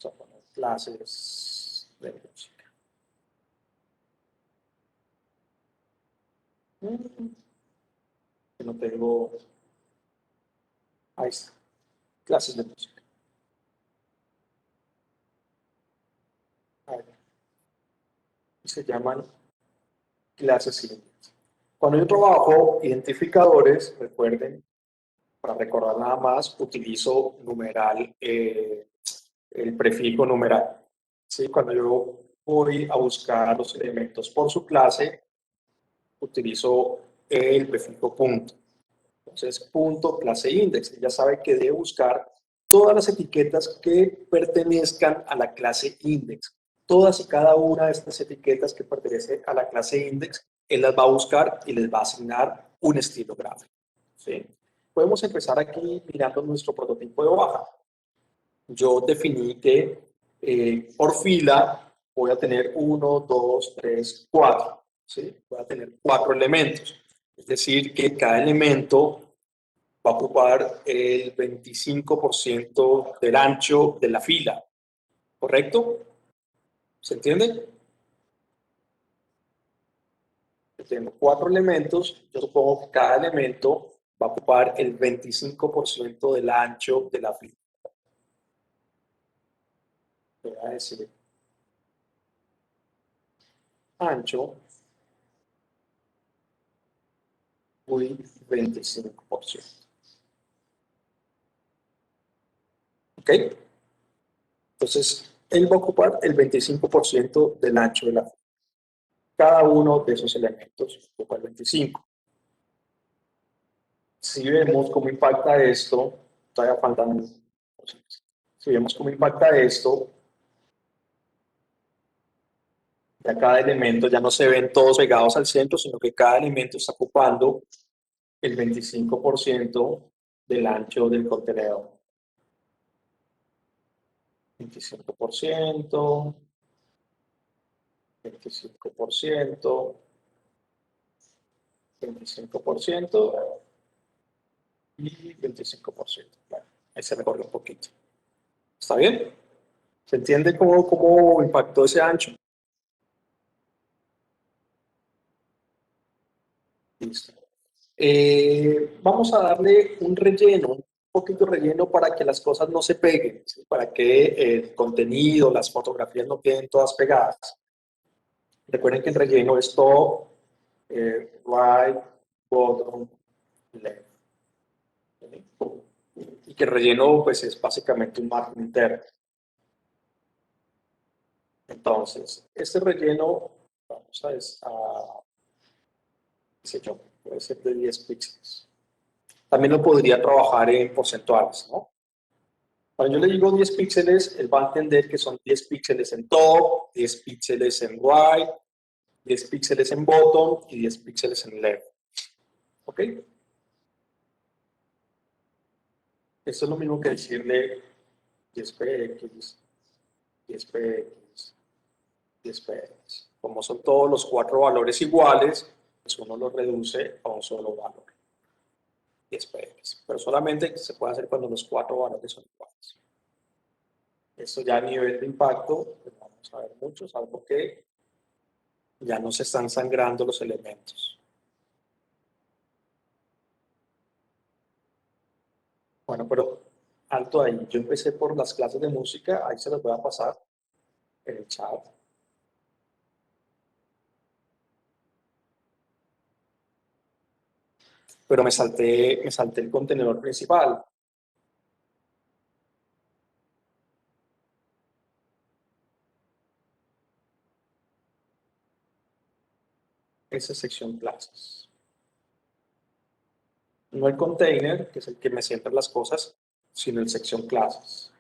Vamos a poner clases de música. Que no tengo. Ahí está. Clases de música. Ahí. Se llaman clases index. Cuando yo trabajo identificadores, recuerden, para recordar nada más, utilizo numeral, el prefijo numeral. ¿Sí? Cuando yo voy a buscar los elementos por su clase, utilizo el prefijo punto. Entonces, punto clase index. Ya sabe que debe buscar todas las etiquetas que pertenezcan a la clase index. Todas y cada una de estas etiquetas que pertenecen a la clase index, él las va a buscar y les va a asignar un estilo gráfico. ¿Sí? Podemos empezar aquí mirando nuestro prototipo de hoja. Yo definí que por fila voy a tener 1, 2, 3, 4. ¿Sí? Voy a tener 4 elementos. Es decir, que cada elemento va a ocupar el 25% del ancho de la fila. ¿Correcto? ¿Se entiende? Yo tengo 4 elementos. Yo supongo que cada elemento va a ocupar el 25% del ancho de la fila. Voy a decir ancho width 25%. ¿Ok? Entonces, él va a ocupar el 25% del ancho de la fila. Cada uno de esos elementos ocupa el 25%. Si vemos cómo impacta esto, todavía faltan. Si vemos cómo impacta esto, ya cada elemento ya no se ven todos pegados al centro, sino que cada elemento está ocupando el 25% del ancho del contenedor. 25%, 25%, 25% y 25%. Bueno, ahí se recorre un poquito. ¿Está bien? ¿Se entiende cómo impactó ese ancho? Listo. Vamos a darle un relleno, un poquito de relleno para que las cosas no se peguen, ¿sí? Para que el contenido, las fotografías no queden todas pegadas. Recuerden que el relleno es top, right, bottom, left. ¿Sí? Y que el relleno pues, es básicamente un margen interno. Entonces, este relleno, vamos a qué sé yo, puede ser de 10 píxeles. También lo podría trabajar en porcentuales, ¿no? Cuando yo le digo 10 píxeles, él va a entender que son 10 píxeles en top, 10 píxeles en right, 10 píxeles en bottom y 10 píxeles en left. ¿Ok? Esto es lo mismo que decirle 10px, 10px, 10px. Como son todos los 4 valores iguales, pues uno los reduce a un solo valor, 10px. Pero solamente se puede hacer cuando los 4 valores son iguales. Esto ya a nivel de impacto, pues vamos a ver mucho, salvo que ya no se están sangrando los elementos. Bueno, pero alto ahí. Yo empecé por las clases de música, ahí se los voy a pasar en el chat. Pero me salté el contenedor principal. Esa es sección clases. No el container, que es el que me centra las cosas, sino el sección clases.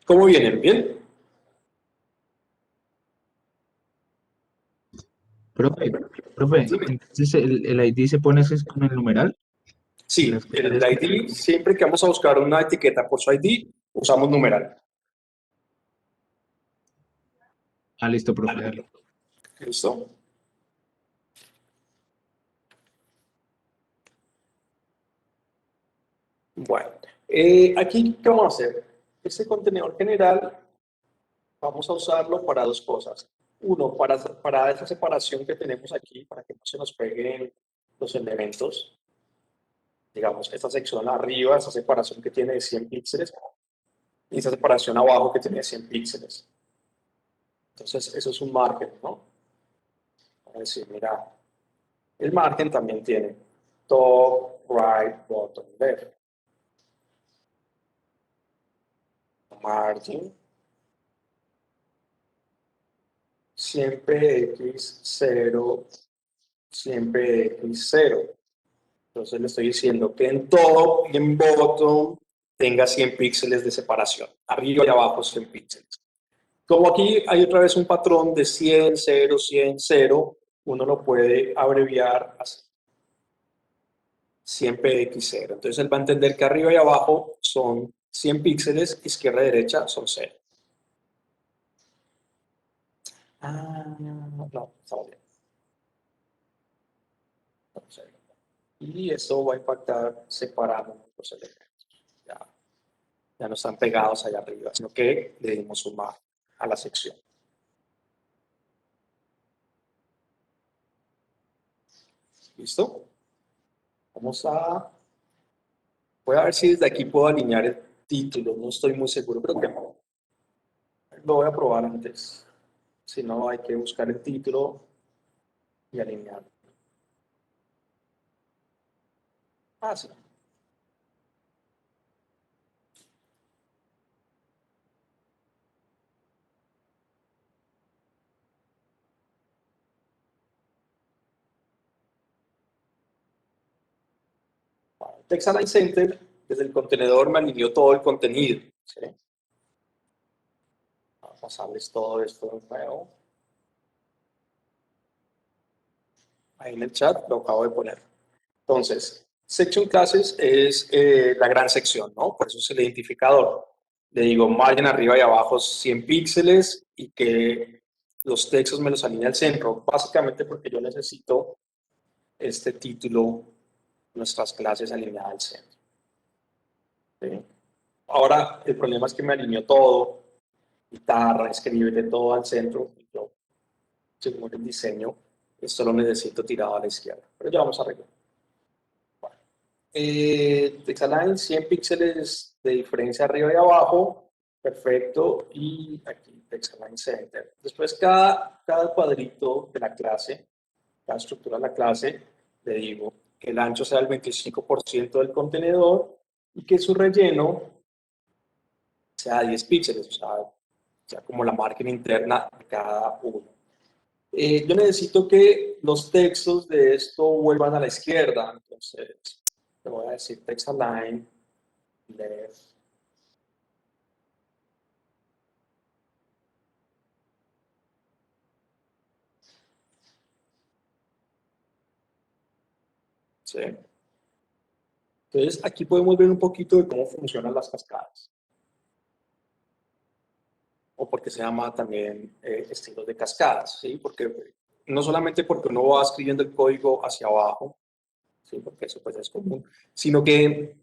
¿Cómo vienen? ¿Bien? Profe, entonces el ID se pone ese con el numeral. Sí, Las el clases ID, siempre que vamos a buscar una etiqueta por su ID, usamos numeral. Ah, listo, profe, dale. ¿Listo? Bueno, aquí, ¿qué vamos a hacer? Este contenedor general vamos a usarlo para 2 cosas. Uno, para esa separación que tenemos aquí, para que no se nos peguen los elementos. Digamos, esta sección arriba, esa separación que tiene de 100 píxeles, y esa separación abajo que tiene de 100 píxeles. Entonces, eso es un margen, ¿no? Vamos a decir, mira, el margen también tiene top, right, bottom, left. Margin, siempre x0, siempre x0. Entonces le estoy diciendo que en top y en bottom tenga 100 píxeles de separación. Arriba y abajo 100 píxeles. Como aquí hay otra vez un patrón de 100, 0, 100, 0, uno lo puede abreviar así. 100px0. Entonces él va a entender que arriba y abajo son 100 píxeles, izquierda y derecha son 0. No, está bien. Y eso va a impactar separando los elementos. Ya no están pegados allá arriba, sino que le dimos sumar a la sección. ¿Listo? Voy a ver si desde aquí puedo alinear el título. No estoy muy seguro, pero que no. Lo voy a probar antes. Si no, hay que buscar el título y alinearlo. Sí. Text Align Center, desde el contenedor me alineó todo el contenido. ¿Sí? Vamos a pasarles todo esto de nuevo. Ahí en el chat lo acabo de poner. Entonces, Section Classes es la gran sección, ¿no? Por eso es el identificador. Le digo margen arriba y abajo 100 píxeles y que los textos me los alinee al centro. Básicamente porque yo necesito este título, nuestras clases alineadas al centro. ¿Sí? Ahora, el problema es que me alineó todo, guitarra, escribirle todo al centro. Y yo, según el diseño, esto lo necesito tirado a la izquierda. Pero ya vamos a arreglar. Text Align, 100 píxeles de diferencia arriba y abajo, perfecto, y aquí Text Align Center. Después cada cuadrito de la clase, cada estructura de la clase, le digo que el ancho sea el 25% del contenedor y que su relleno sea 10 píxeles, o sea como la margen interna de cada uno. Yo necesito que los textos de esto vuelvan a la izquierda, entonces le voy a decir text align left. ¿Sí? Entonces, aquí podemos ver un poquito de cómo funcionan las cascadas. O porque se llama también estilos de cascadas, ¿sí? Porque no solamente porque uno va escribiendo el código hacia abajo, ¿sí? Porque eso pues es común, sino que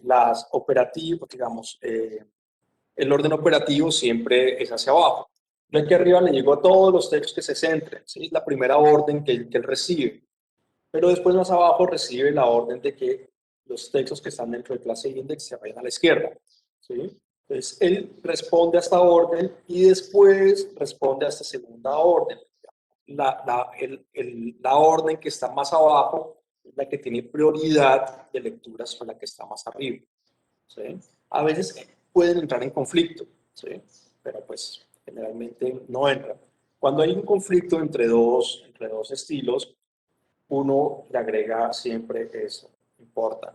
las operativas, digamos, el orden operativo siempre es hacia abajo. Yo aquí arriba le llego a todos los textos que se centren, ¿sí? Es la primera orden que él recibe. Pero después más abajo recibe la orden de que los textos que están dentro de clase index se vayan a la izquierda, ¿sí? Entonces, él responde a esta orden y después responde a esta segunda orden. La orden que está más abajo es la que tiene prioridad de lectura sobre la que está más arriba, ¿sí? A veces pueden entrar en conflicto, ¿sí? Pero pues generalmente no entran. Cuando hay un conflicto entre dos estilos, uno le agrega siempre eso, importa,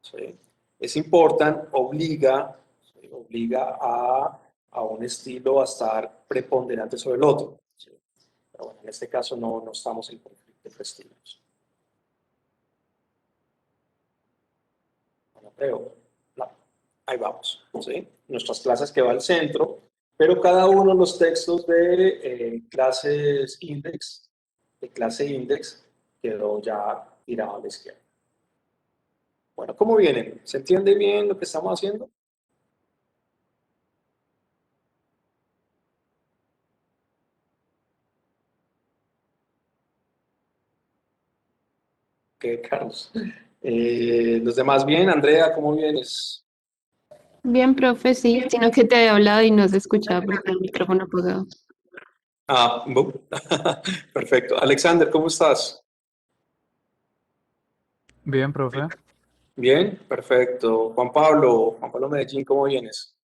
¿sí? Es important obliga, ¿sí? Obliga a un estilo a estar preponderante sobre el otro, ¿sí? Pero bueno, en este caso no estamos en conflicto entre estilos. Bueno, pero ahí vamos, ¿sí? Nuestras clases que va al centro, pero cada uno de los textos de clases index, de clase index, quedó ya tirado a la izquierda. Bueno, ¿cómo vienen? ¿Se entiende bien lo que estamos haciendo? ¿Qué, Carlos? ¿Los demás bien? Andrea, ¿cómo vienes? Bien, profe, sí, sino que te he hablado y no se escuchaba porque el micrófono apagado. Perfecto. Alexander, ¿cómo estás? Bien, profe. Bien, perfecto. Juan Pablo Medellín, ¿cómo vienes?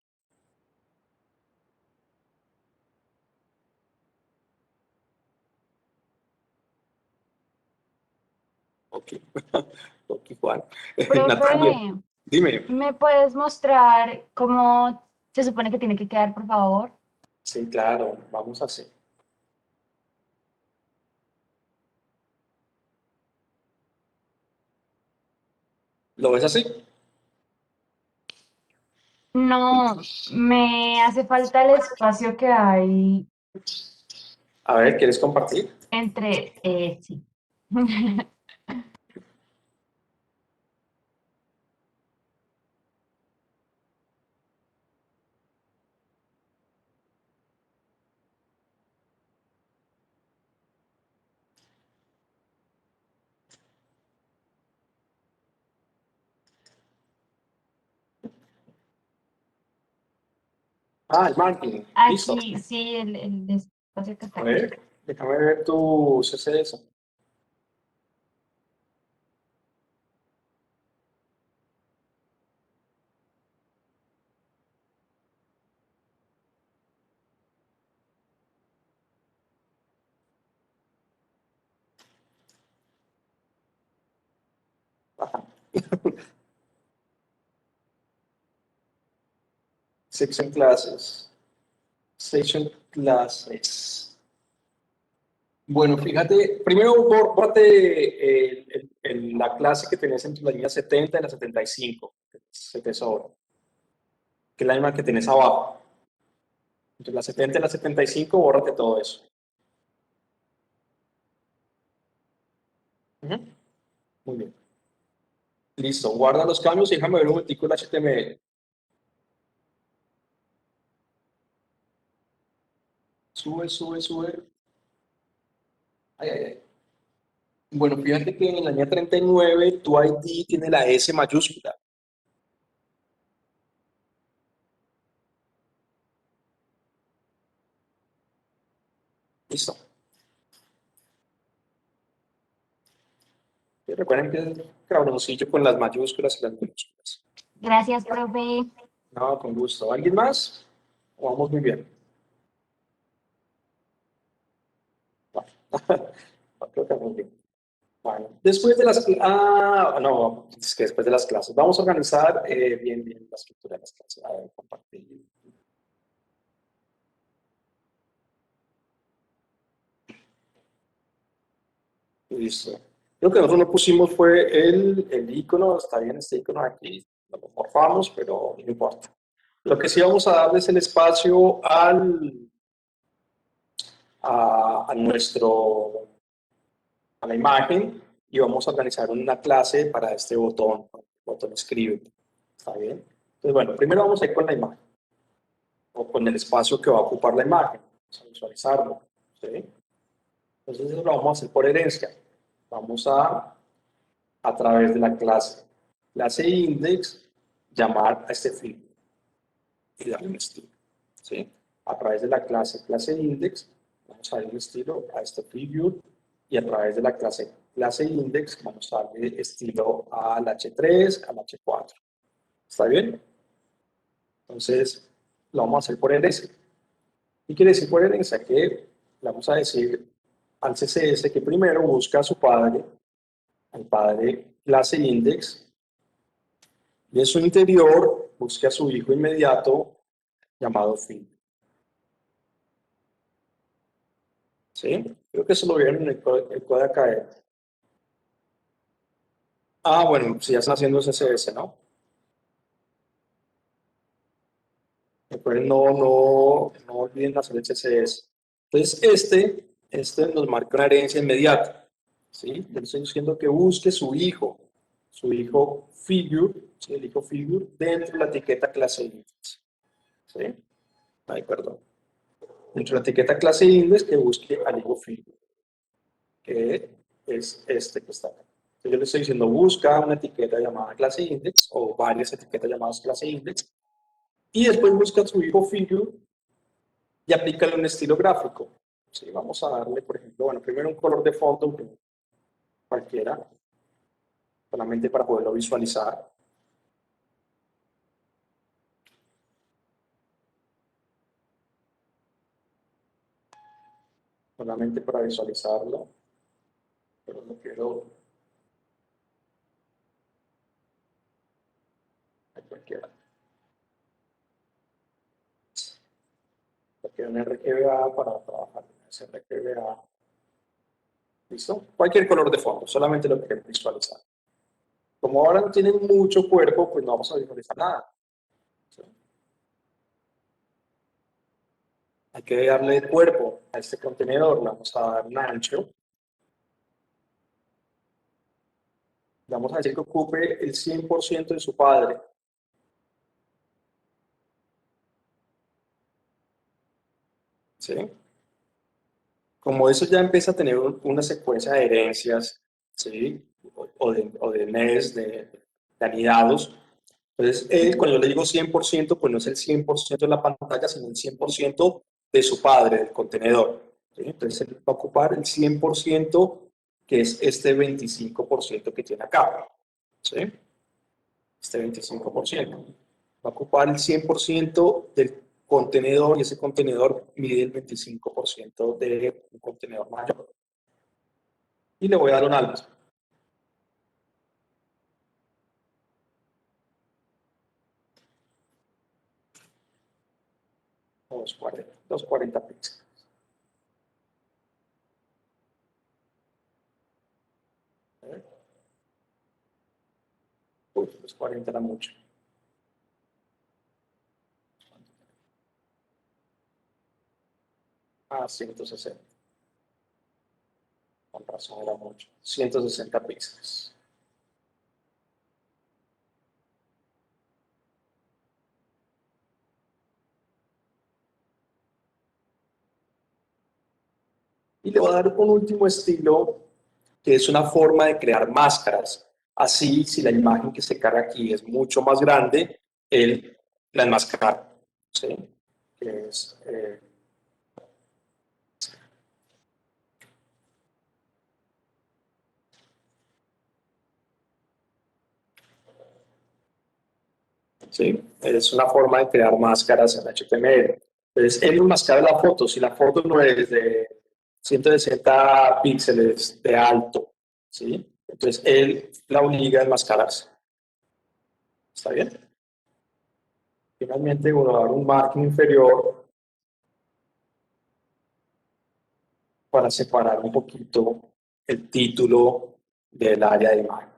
Ok, ok, Juan. Natalia, Profe, dime. ¿me puedes mostrar cómo se supone que tiene que quedar, por favor? Sí, claro, vamos a hacer. ¿Lo ves así? No, me hace falta el espacio que hay A ver, ¿quieres compartir? entre, sí. El marketing, listo. Aquí, sí, el espacio que está A aquí. ver, déjame ver tu CSS. Ajá. Section classes. Section classes. Bueno, fíjate, primero bórrate la clase que tenés entre la línea 70 y la 75, que se te sobra, que es la misma que tenés abajo. Entre la 70 y la 75, bórrate todo eso. Ujú. Muy bien. Listo, guarda los cambios y déjame ver un momentico el HTML. Sube, sube, sube. Ay, ay, ay. Bueno, fíjate que en la línea 39 tu ID tiene la S mayúscula. Listo. Y recuerden que es el cabroncillo con las mayúsculas y las minúsculas. Gracias, profe. No, con gusto. ¿Alguien más? ¿O vamos muy bien? No, creo que vamos bien. Bueno, después de las no, es que después de las clases. Vamos a organizar bien la estructura de las clases. A ver, compartir. Listo. Lo que nosotros no pusimos fue el icono, está bien este icono aquí, lo morfamos, pero no importa. Lo que sí vamos a darle es el espacio a la imagen y vamos a organizar una clase para este botón escribe. ¿Está bien? Entonces, bueno, primero vamos a ir con la imagen o con el espacio que va a ocupar la imagen. Vamos a visualizarlo. ¿Sí? Entonces, eso lo vamos a hacer por herencia. Vamos a través de la clase index, llamar a este field y darle un estilo. ¿Sí? A través de la clase index, vamos a darle un estilo a este figure y a través de la clase index vamos a darle estilo al H3, al H4. ¿Está bien? Entonces, lo vamos a hacer por herencia. ¿Qué quiere decir por herencia? Que le vamos a decir al CSS que primero busca a su padre, al padre clase index, y en su interior busque a su hijo inmediato llamado field. ¿Sí? Creo que eso lo vieron en el código acá. Bueno, si ya están haciendo CSS, ¿no? Recuerden, no olviden hacer el CSS. Entonces, este nos marca una herencia inmediata. ¿Sí? Le estoy diciendo que busque su hijo figure, ¿sí? El hijo figure dentro de la etiqueta clase index. ¿Sí? Ay, perdón. Dentro de la etiqueta clase index que busque al hijo figure, que es este que está acá. Entonces yo le estoy diciendo busca una etiqueta llamada clase index o varias etiquetas llamadas clase index y después busca su hijo figure y aplícale un estilo gráfico. ¿Sí? Vamos a darle, por ejemplo, bueno, primero un color de fondo, cualquiera, solamente para poderlo visualizar. Solamente para visualizarlo, pero no quiero cualquiera. Lo quiero en RGBA para trabajar en ese RGBA. ¿Listo? Cualquier color de fondo, solamente lo que quiero visualizar. Como ahora no tienen mucho cuerpo, pues no vamos a visualizar nada. ¿Sí? Hay que darle cuerpo a este contenedor, le vamos a dar un ancho. Le vamos a decir que ocupe el 100% de su padre. ¿Sí? Como eso ya empieza a tener una secuencia de herencias, ¿sí? o de NES, de anidados. Entonces, cuando yo le digo 100%, pues no es el 100% de la pantalla, sino el 100% de su padre, del contenedor. ¿Sí? Entonces, él va a ocupar el 100%, que es este 25% que tiene acá. ¿Sí? Este 25%. Va a ocupar el 100% del contenedor y ese contenedor mide el 25% de un contenedor mayor. Y le voy a dar un alto. 240 píxeles. Uy, 240 era mucho. Ah, 160. Con razón era mucho. 160 píxeles. Y le voy a dar un último estilo, que es una forma de crear máscaras. Así, si la imagen que se carga aquí es mucho más grande, él la enmascara. ¿Sí? Que es, ¿sí? Es una forma de crear máscaras en HTML. Entonces, él enmascara la foto. Si la foto no es de 160 píxeles de alto ¿sí? Entonces, él la obliga a enmascararse. ¿Está bien? Finalmente, voy a dar un margen inferior para separar un poquito el título del área de imagen.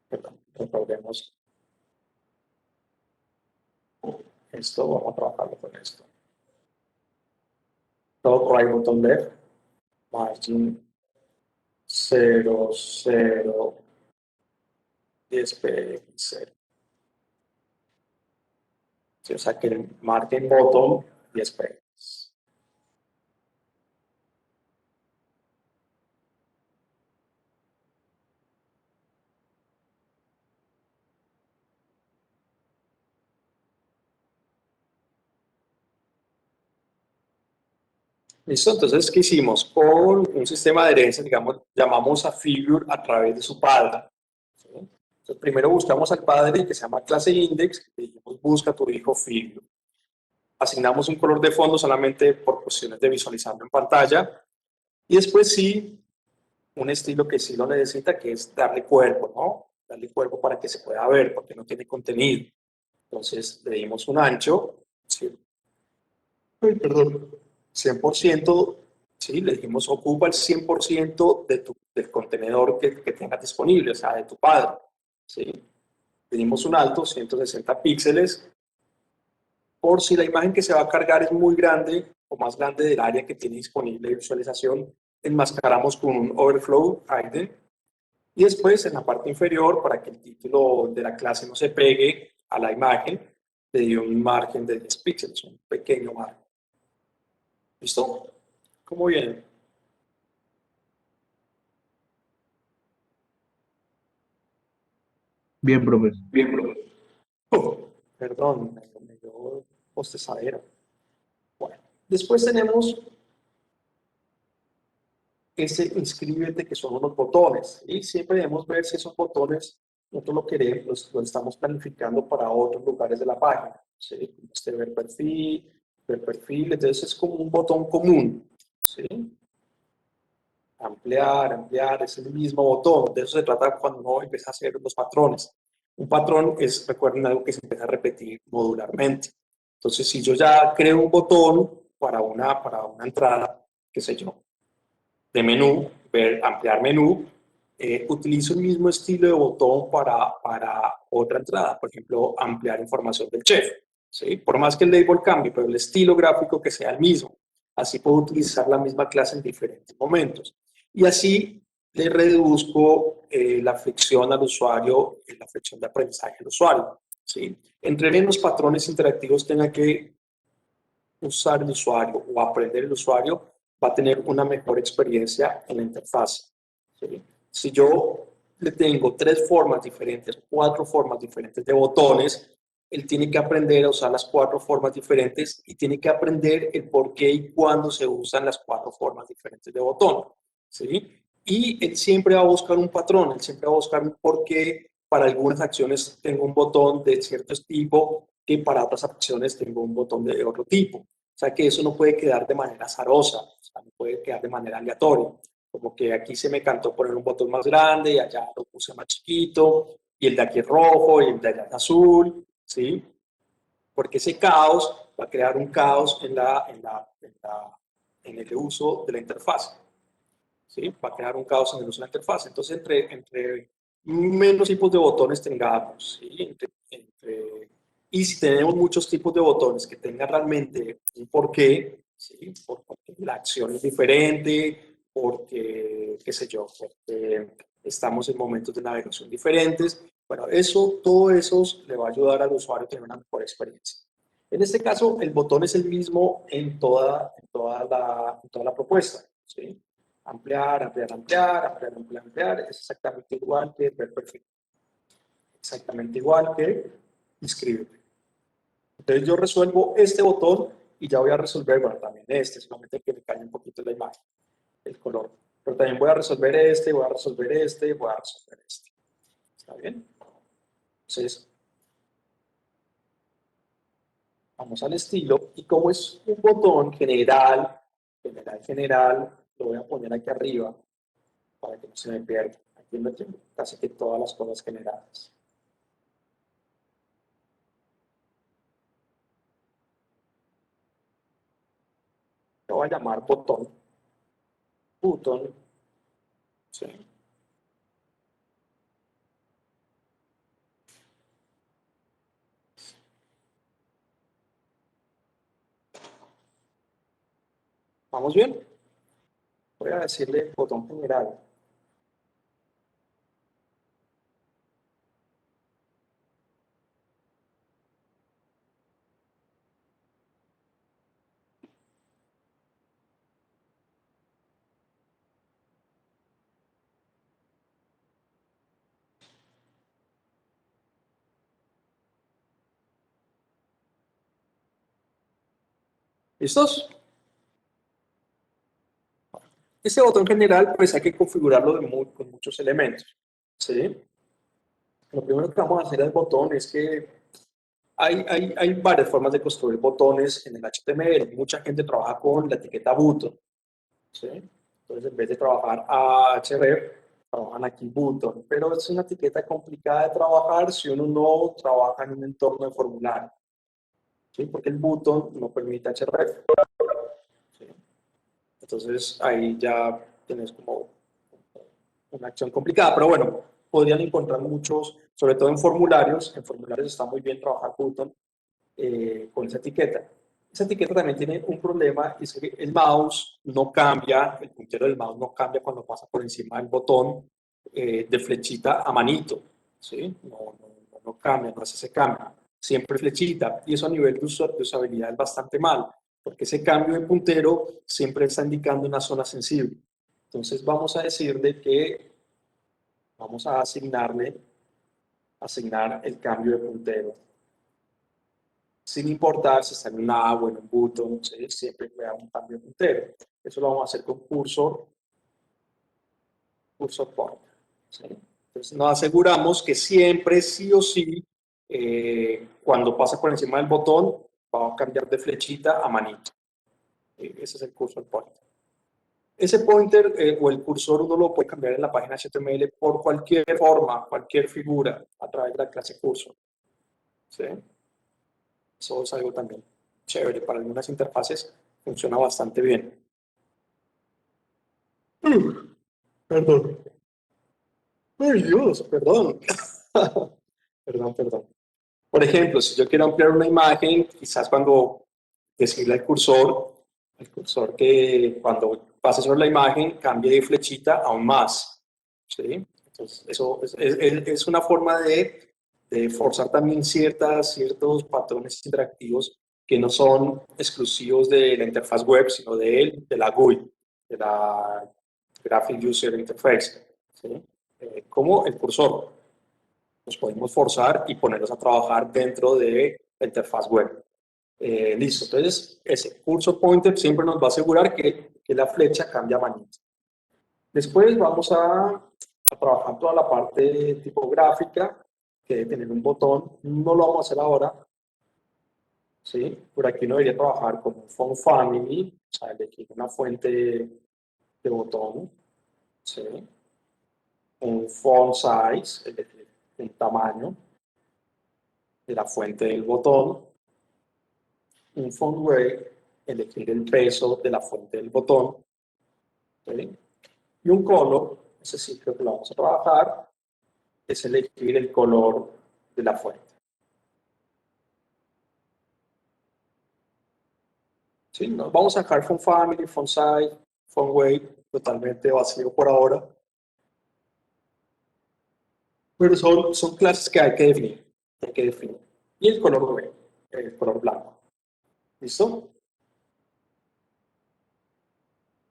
Perdón, recordemos esto, vamos a trabajarlo con esto. Top right button left, margin 0, 0, 10 píxeles. Sí, o sea que el margen bottom 10 píxeles. ¿Listo? Entonces, ¿qué hicimos? Con un sistema de herencia, digamos, llamamos a figure a través de su padre. ¿Sí? Entonces, primero buscamos al padre que se llama clase index, y dijimos, busca tu hijo figure. Asignamos un color de fondo solamente por cuestiones de visualizarlo en pantalla. Y después sí, un estilo que sí lo necesita, que es darle cuerpo, ¿no? Darle cuerpo para que se pueda ver, porque no tiene contenido. Entonces, le dimos un ancho, ¿sí? Ay, perdón, 100%, ¿sí? Le dijimos, ocupa el 100% del contenedor que tengas disponible, o sea, de tu padre, ¿sí? Le dimos un alto, 160 píxeles, por si la imagen que se va a cargar es muy grande o más grande del área que tiene disponible de visualización, enmascaramos con un overflow hidden. Y después, en la parte inferior, para que el título de la clase no se pegue a la imagen, le dio un margen de 10 píxeles, un pequeño margen. ¿Listo? ¿Cómo viene? Bien, profe. Bien, profe. Perdón, me dio postezadera. Bueno, después tenemos ese inscríbete, que son unos botones. Y siempre debemos ver si esos botones nosotros lo queremos, lo estamos planificando para otros lugares de la página. ¿Sí? Este ver perfil, entonces es como un botón común. ¿Sí? Ampliar, ampliar, es el mismo botón. De eso se trata cuando uno empieza a hacer los patrones. Un patrón es, recuerden, algo que se empieza a repetir modularmente. Entonces, si yo ya creo un botón para una entrada, qué sé yo, de menú, ver, ampliar menú, utilizo el mismo estilo de botón para otra entrada, por ejemplo, ampliar información del chef. ¿Sí? Por más que el label cambie, pero el estilo gráfico que sea el mismo. Así puedo utilizar la misma clase en diferentes momentos. Y así le reduzco la fricción al usuario, la fricción de aprendizaje al usuario. ¿Sí? Entre menos patrones interactivos tenga que usar el usuario o aprender el usuario, va a tener una mejor experiencia en la interfaz. ¿Sí? Si yo le tengo 3 formas diferentes, 4 formas diferentes de botones, él tiene que aprender a usar las 4 formas diferentes y tiene que aprender el por qué y cuándo se usan las 4 formas diferentes de botón. ¿Sí? Y él siempre va a buscar un patrón, él siempre va a buscar un por qué. Para algunas acciones tengo un botón de cierto tipo, que para otras acciones tengo un botón de otro tipo. O sea que eso no puede quedar de manera azarosa, o sea, no puede quedar de manera aleatoria. Como que aquí se me cantó poner un botón más grande y allá lo puse más chiquito, y el de aquí es rojo y el de allá es azul, ¿sí? Porque ese caos va a crear un caos en el uso de la interfaz, ¿sí? Va a crear un caos en el uso de la interfaz. Entonces, entre menos tipos de botones tengamos, ¿sí? Y si tenemos muchos tipos de botones que tengan realmente un porqué, ¿sí? Porque la acción es diferente, porque, qué sé yo, porque estamos en momentos de navegación diferentes. Bueno, todo eso le va a ayudar al usuario a tener una mejor experiencia. En este caso, el botón es el mismo en toda la propuesta, ¿sí? Ampliar, ampliar, ampliar, ampliar, ampliar, ampliar, es exactamente igual que ver perfil. Exactamente igual que inscribirte. Entonces yo resuelvo este botón y ya voy a resolver, bueno, también este, solamente que me cae un poquito la imagen, el color. Pero también voy a resolver este, voy a resolver este, voy a resolver este. ¿Está bien? Entonces, vamos al estilo y como es un botón general general, lo voy a poner aquí arriba para que no se me pierda. Aquí lo tengo casi que todas las cosas generadas. Lo voy a llamar botón. Button. Sí. ¿Vamos bien? Voy a decirle botón general. ¿Listos? Este botón general, pues hay que configurarlo con muchos elementos. ¿Sí? Lo primero que vamos a hacer al botón es que hay varias formas de construir botones en el HTML. Mucha gente trabaja con la etiqueta button. ¿Sí? Entonces, en vez de trabajar href, trabajan aquí button. Pero es una etiqueta complicada de trabajar si uno no trabaja en un entorno de formulario. ¿Sí? Porque el button no permite href. ¿Sí? Entonces, ahí ya tienes como una acción complicada. Pero bueno, podrían encontrar muchos, sobre todo en formularios. En formularios está muy bien trabajar button con esa etiqueta. Esa etiqueta también tiene un problema, es que el mouse no cambia, el puntero del mouse no cambia cuando pasa por encima del botón de flechita a manito, ¿sí? No cambia, no hace ese cambio, siempre flechita, y eso a nivel de usabilidad es bastante mal, porque ese cambio de puntero siempre está indicando una zona sensible. Entonces vamos a decirle que vamos a asignar el cambio de puntero sin importar si está en un A o en un button, ¿sí? Siempre crea un cambio de puntero. Eso lo vamos a hacer con cursor point. ¿Sí? Entonces nos aseguramos que siempre, sí o sí, cuando pasa por encima del botón, va a cambiar de flechita a manito. Ese es el cursor point. Ese pointer o el cursor uno lo puede cambiar en la página HTML por cualquier forma, cualquier figura, a través de la clase cursor. ¿Sí? Eso es algo también chévere. Para algunas interfaces funciona bastante bien. Perdón. Ay, Dios, perdón. Perdón. Por ejemplo, si yo quiero ampliar una imagen, quizás cuando decirle al el cursor que cuando pase sobre la imagen cambie de flechita aún más. ¿Sí? Entonces, eso es una forma de forzar también ciertos patrones interactivos que no son exclusivos de la interfaz web, sino de la GUI, de la Graphic User Interface. ¿Sí? Como el cursor. Los podemos forzar y ponerlos a trabajar dentro de la interfaz web. Listo, entonces ese cursor pointer siempre nos va a asegurar que la flecha cambia manito. Después vamos a trabajar toda la parte tipográfica, que debe tener un botón. No lo vamos a hacer ahora. ¿Sí? Por aquí uno debería trabajar con un font family, o sea, elegir una fuente de botón. ¿Sí? Un font size, es decir, un tamaño de la fuente del botón, un font weight, elegir el peso de la fuente del botón, ¿sí? Y un color, ese sí creo que lo vamos a trabajar, es elegir el color de la fuente. ¿Sí? Nos vamos a dejar font family, font size, font weight, totalmente vacío por ahora. Pero son clases que hay que definir. Y el color el color blanco. ¿Listo?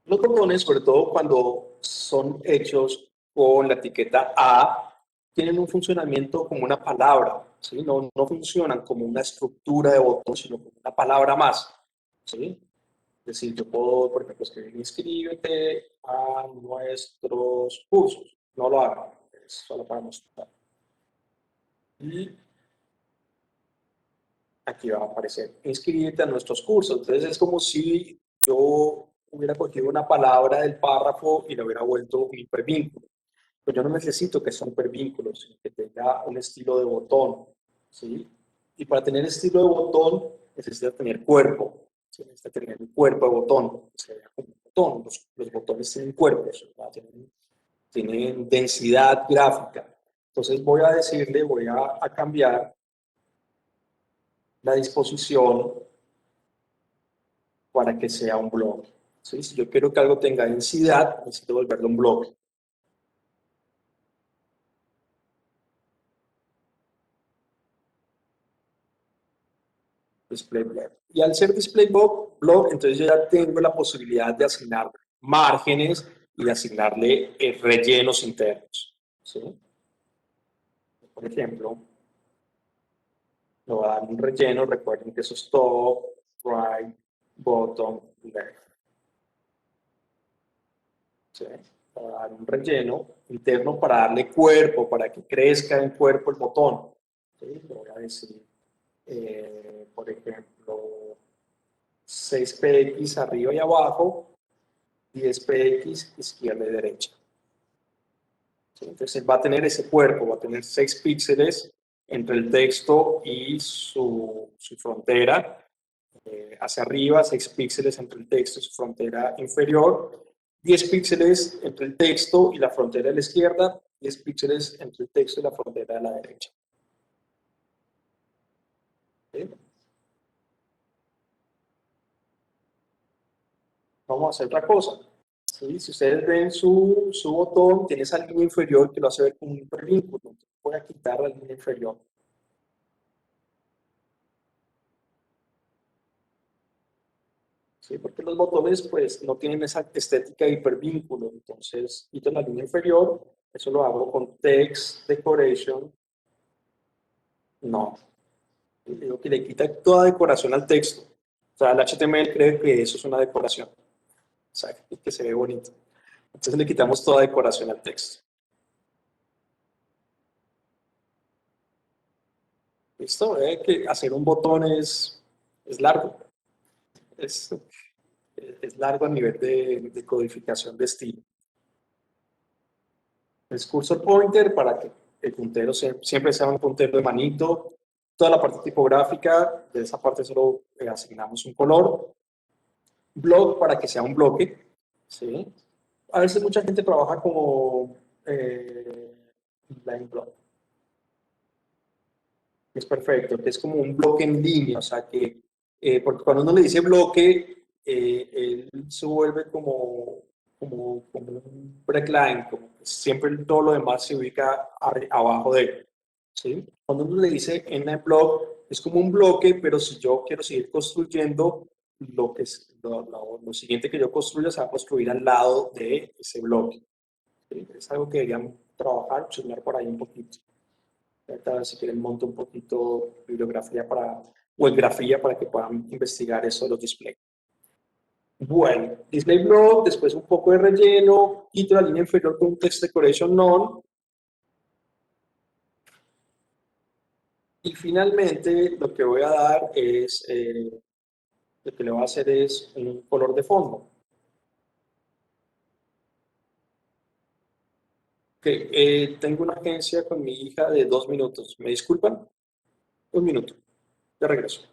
Los botones, sobre todo cuando son hechos con la etiqueta A, tienen un funcionamiento como una palabra, ¿sí? No funcionan como una estructura de botón, sino como una palabra más, ¿sí? Es decir, yo puedo, por ejemplo, escribir inscríbete a nuestros cursos. No lo haga, es solo para mostrar. Y aquí va a aparecer inscríbete a nuestros cursos. Entonces es como si yo hubiera cogido una palabra del párrafo y lo hubiera vuelto un hipervínculo. Pues yo no necesito que sea un hipervínculo, sino que tenga un estilo de botón, ¿sí? Y para tener estilo de botón necesita tener cuerpo, ¿sí? Necesita tener un cuerpo de botón, que se vea como un botón. Los botones tienen cuerpos, ¿verdad? Tienen densidad gráfica. Entonces voy a decirle, voy a cambiar la disposición para que sea un bloque. ¿Sí? Si yo quiero que algo tenga densidad, necesito volverlo un bloque. Display block. Y al ser display block, entonces yo ya tengo la posibilidad de asignar márgenes y de asignarle rellenos internos. ¿Sí? Por ejemplo, le voy a dar un relleno, recuerden que eso es top, right, bottom, left. ¿Sí? Voy a dar un relleno interno para darle cuerpo, para que crezca en cuerpo el botón. ¿Sí? Le voy a decir, por ejemplo, 6px arriba y abajo, 10px izquierda y derecha. ¿Sí? Entonces él va a tener ese cuerpo, va a tener 6 píxeles entre el texto y su frontera. Hacia arriba, 6 píxeles entre el texto y su frontera inferior, 10 píxeles entre el texto y la frontera de la izquierda, 10 píxeles entre el texto y la frontera de la derecha. ¿Sí? Vamos a hacer otra cosa. ¿Sí? Si ustedes ven su botón, tiene esa línea inferior que lo hace ver como un hipervínculo. Voy a quitar la línea inferior. ¿Sí? Porque los botones pues no tienen esa estética de hipervínculo. Entonces, quito la línea inferior. Eso lo hago con Text Decoration. No. Y digo que le quita toda decoración al texto. O sea, el HTML cree que eso es una decoración. O sea, que se ve bonito. Entonces le quitamos toda decoración al texto. ¿Listo? Ve que hacer un botón es largo. Es, es largo a nivel de codificación de estilo. El cursor pointer para que el puntero siempre sea un puntero de manito. Toda la parte tipográfica, de esa parte solo asignamos un color. Block para que sea un bloque. ¿Sí? A veces mucha gente trabaja como line block. Es perfecto, que es como un bloque en línea, o sea que, porque cuando uno le dice bloque, él se vuelve como un breakline, como que siempre todo lo demás se ubica abajo de él. ¿Sí? Cuando uno le dice en block, es como un bloque, pero si yo quiero seguir construyendo, lo siguiente que yo construya se va a construir al lado de ese bloque. ¿Sí? Es algo que deberían trabajar, chusmear por ahí un poquito. Ahorita, si quieren, monto un poquito bibliografía o grafía para que puedan investigar eso de los displays. Bueno, display block, después un poco de relleno, quito la línea inferior con text decoration none. Y finalmente lo que voy a dar es, lo que le voy a hacer es un color de fondo. Tengo una agencia con mi hija de 2 minutos. ¿Me disculpan? Un minuto. De regreso.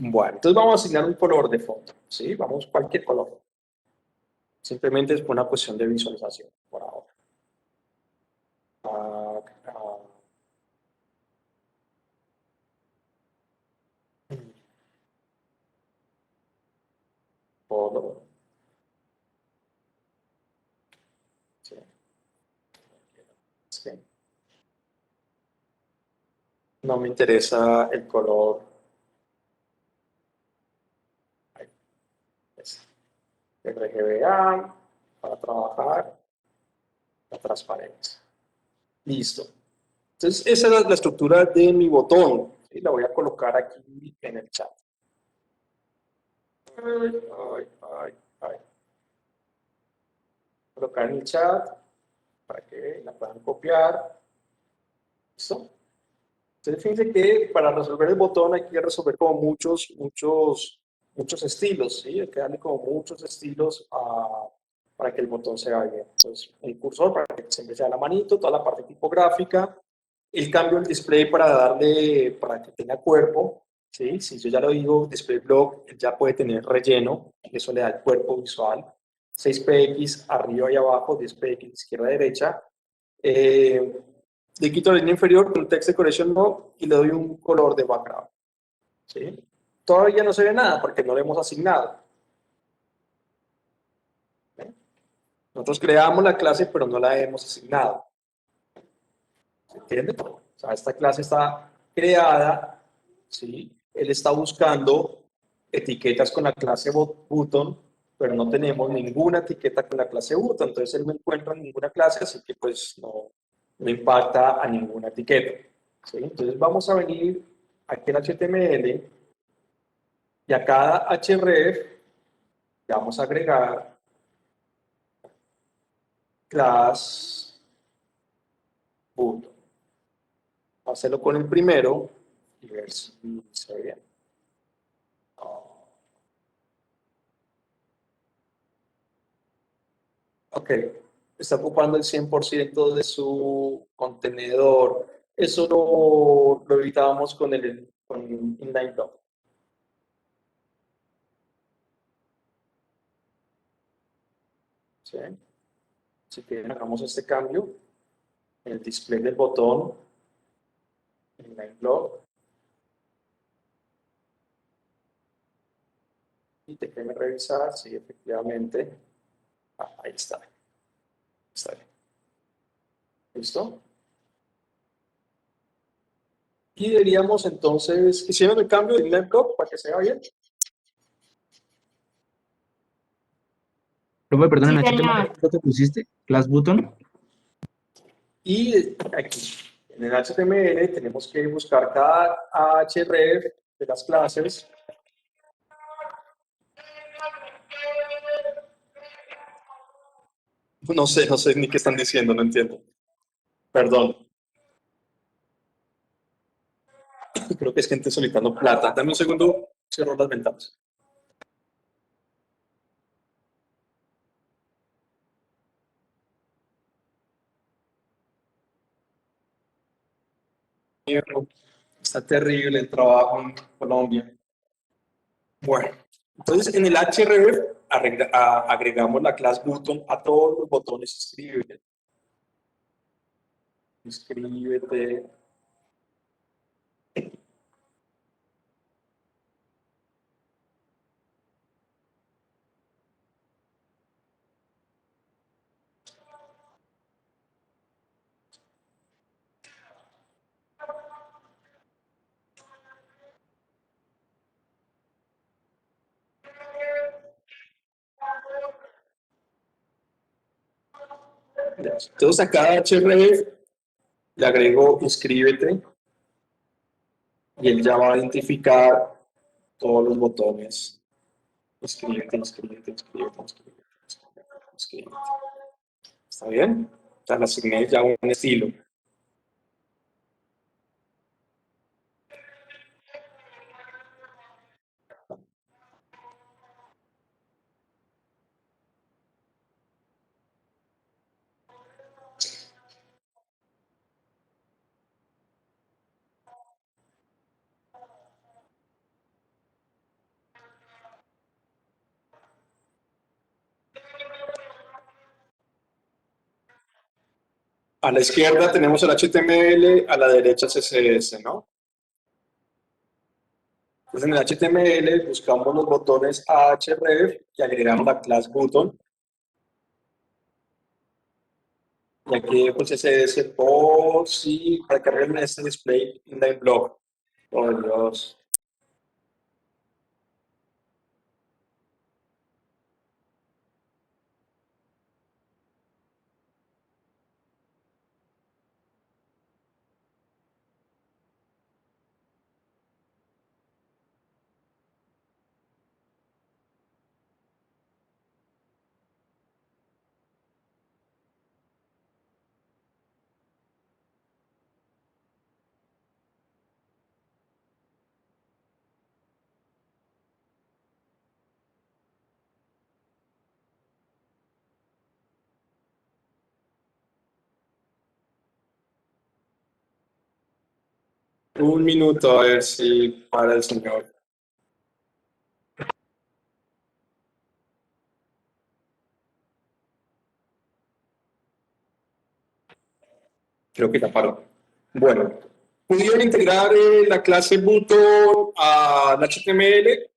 Bueno, entonces vamos a asignar un color de fondo, ¿sí? Vamos, cualquier color. Simplemente es por una cuestión de visualización, por ahora. Ah, ah, color. Sí. Sí. No me interesa el color. Ahí, es RGBA para trabajar la transparencia. Listo. Entonces, esa es la estructura de mi botón. ¿Sí? La voy a colocar aquí en el chat. Ay, ay, ay, ay. Colocar en el chat para que la puedan copiar. ¿Listo? Entonces, fíjense que para resolver el botón hay que resolver como muchos estilos, ¿sí? Hay que darle como muchos estilos para que el botón se vea bien. Entonces, el cursor para que siempre sea la manito, toda la parte tipográfica, el cambio del display para que tenga cuerpo, ¿sí? Si yo ya lo digo, display block ya puede tener relleno, eso le da el cuerpo visual. 6px arriba y abajo, 10px izquierda y derecha. Le quito la línea inferior con text decoration no y le doy un color de background. ¿Sí? Todavía no se ve nada porque no le hemos asignado. ¿Sí? Nosotros creamos la clase pero no la hemos asignado. ¿Se entiende? O sea, esta clase está creada, ¿sí? Él está buscando etiquetas con la clase button, pero no tenemos ninguna etiqueta con la clase button, entonces él no encuentra ninguna clase, así que pues no impacta a ninguna etiqueta. ¿Sí? Entonces vamos a venir aquí en HTML y a cada href le vamos a agregar class button. Hacerlo con el primero y ver si se ve bien. Ok, está ocupando el 100% de su contenedor. Eso lo evitábamos con inline block. ¿Sí? Así que hagamos este cambio en el display del botón, inline block, y déjenme revisar si efectivamente. Ahí está. Está bien. ¿Listo? Y deberíamos entonces, hicieron el cambio de inline block para que se vea bien. Profe, perdón, Sí, en HTML, señor. ¿qué te pusiste? Class button. Y aquí, en el HTML, tenemos que buscar cada href de las clases. No sé ni qué están diciendo, no entiendo. Perdón. Creo que es gente solicitando plata. Dame un segundo, cierro las ventanas. Está terrible el trabajo en Colombia. Bueno, entonces en el href agregamos la class button a todos los botones. Inscríbete. Entonces a cada href le agrego inscríbete y él ya va a identificar todos los botones. Inscríbete, inscríbete, inscríbete, inscríbete, inscríbete, inscríbete. ¿Está bien? O sea, le asigné ya un estilo. A la izquierda tenemos el HTML, a la derecha CSS, ¿no? Entonces en el HTML buscamos los botones ahref y agregamos la class button. Y aquí pues CSS por sí, para que arreglen este display inline block. Oh Dios. Un minuto a ver si para el señor. Creo que ya paró. Bueno, ¿pudieron integrar la clase button al HTML?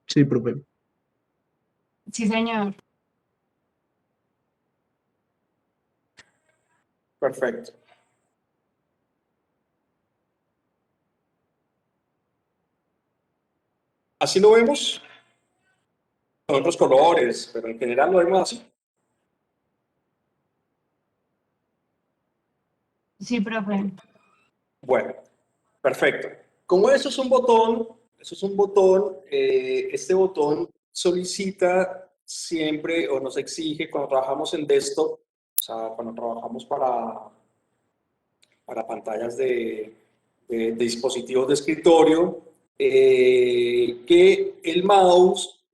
Sí, profe. Sí, señor. Perfecto. ¿Así lo vemos? Con otros colores, pero en general lo vemos así. Sí, profe. Bueno, perfecto. Como eso es un botón, este botón solicita siempre o nos exige cuando trabajamos en desktop, o sea, cuando trabajamos para pantallas de dispositivos de escritorio, que el mouse,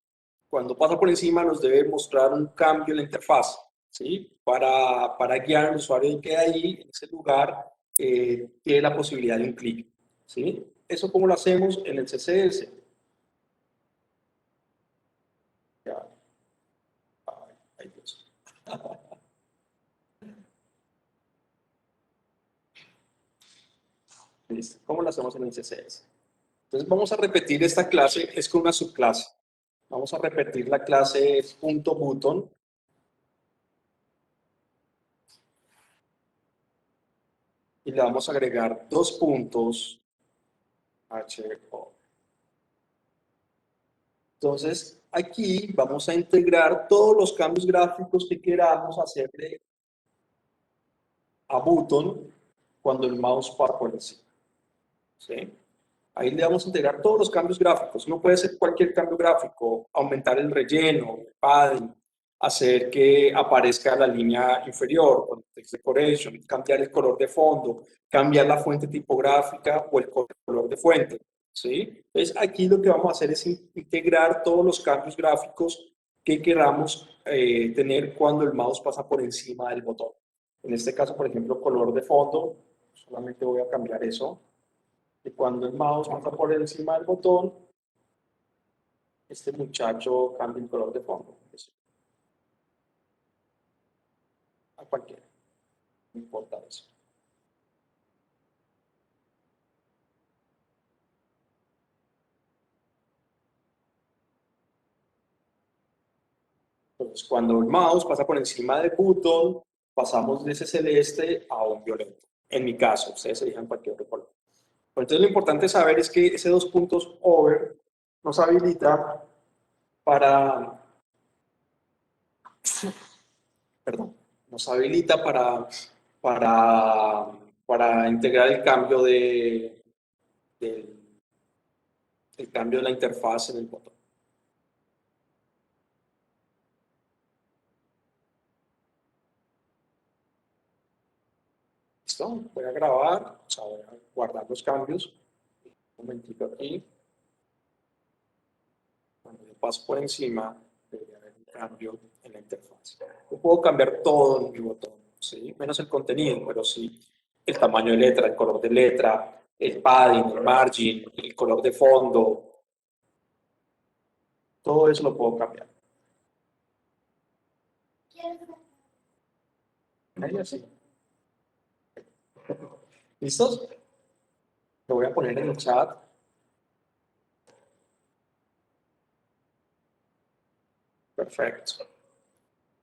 cuando pasa por encima, nos debe mostrar un cambio en la interfaz, ¿sí? Para guiar al usuario de que ahí, en ese lugar, tiene la posibilidad de un clic, ¿sí? ¿Eso cómo lo hacemos en el CSS? Ya. Ay, Dios. Listo. ¿Cómo lo hacemos en el CSS? Entonces vamos a repetir esta clase, es con una subclase. Vamos a repetir la clase .button. Y le vamos a agregar 2 puntos HO. Entonces, aquí vamos a integrar todos los cambios gráficos que queramos hacerle a button cuando el mouse pasa por encima. ¿Sí? Ahí le vamos a integrar todos los cambios gráficos. No puede ser cualquier cambio gráfico, aumentar el relleno, el padding, hacer que aparezca la línea inferior, con text decoration, cambiar el color de fondo, cambiar la fuente tipográfica o el color de fuente. ¿Sí? Entonces aquí lo que vamos a hacer es integrar todos los cambios gráficos que queramos tener cuando el mouse pasa por encima del botón. En este caso, por ejemplo, color de fondo, solamente voy a cambiar eso. Y cuando el mouse pasa por encima del botón, este muchacho cambia el color de fondo. A cualquiera, no importa eso. Entonces, cuando el mouse pasa por encima del botón, pasamos de ese celeste a un violeta. En mi caso, ustedes elijan cualquier otro color. Pero entonces, lo importante saber es que ese 2 puntos over nos habilita para, perdón, nos habilita para integrar el cambio el cambio de la interfaz en el botón. ¿Listo? Voy a grabar, o sea, voy a guardar los cambios. Un momentito aquí. Cuando yo paso por encima, debería haber un cambio en la interfaz. Yo puedo cambiar todo en mi botón, ¿sí? Menos el contenido, pero sí el tamaño de letra, el color de letra, el padding, el margin, el color de fondo. Todo eso lo puedo cambiar. Ahí así. ¿Listos? Lo voy a poner en el chat. Perfecto.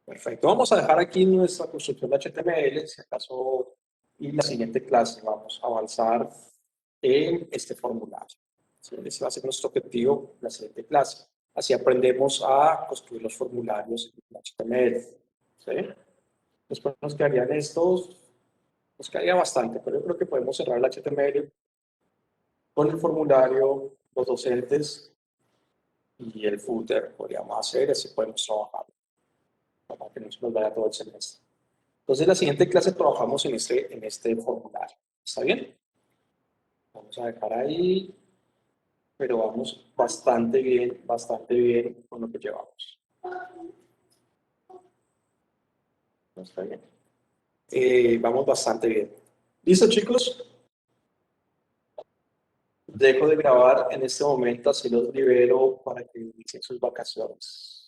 Perfecto. Vamos a dejar aquí nuestra construcción de HTML, si acaso, y la siguiente clase vamos a avanzar en este formulario. ¿Sí? Ese va a ser nuestro objetivo en la siguiente clase. Así aprendemos a construir los formularios en HTML. ¿Sí? Después nos quedarían estos, nos quedaría bastante, pero yo creo que podemos cerrar el HTML con el formulario, los docentes y el footer. Podríamos hacer, así podemos trabajar para que no se nos vaya todo el semestre. Entonces, en la siguiente clase trabajamos en este formulario. ¿Está bien? Vamos a dejar ahí, pero vamos bastante bien con lo que llevamos. ¿Está bien? Vamos bastante bien. ¿Listo, chicos? Dejo de grabar en este momento, así los libero para que inicien sus vacaciones.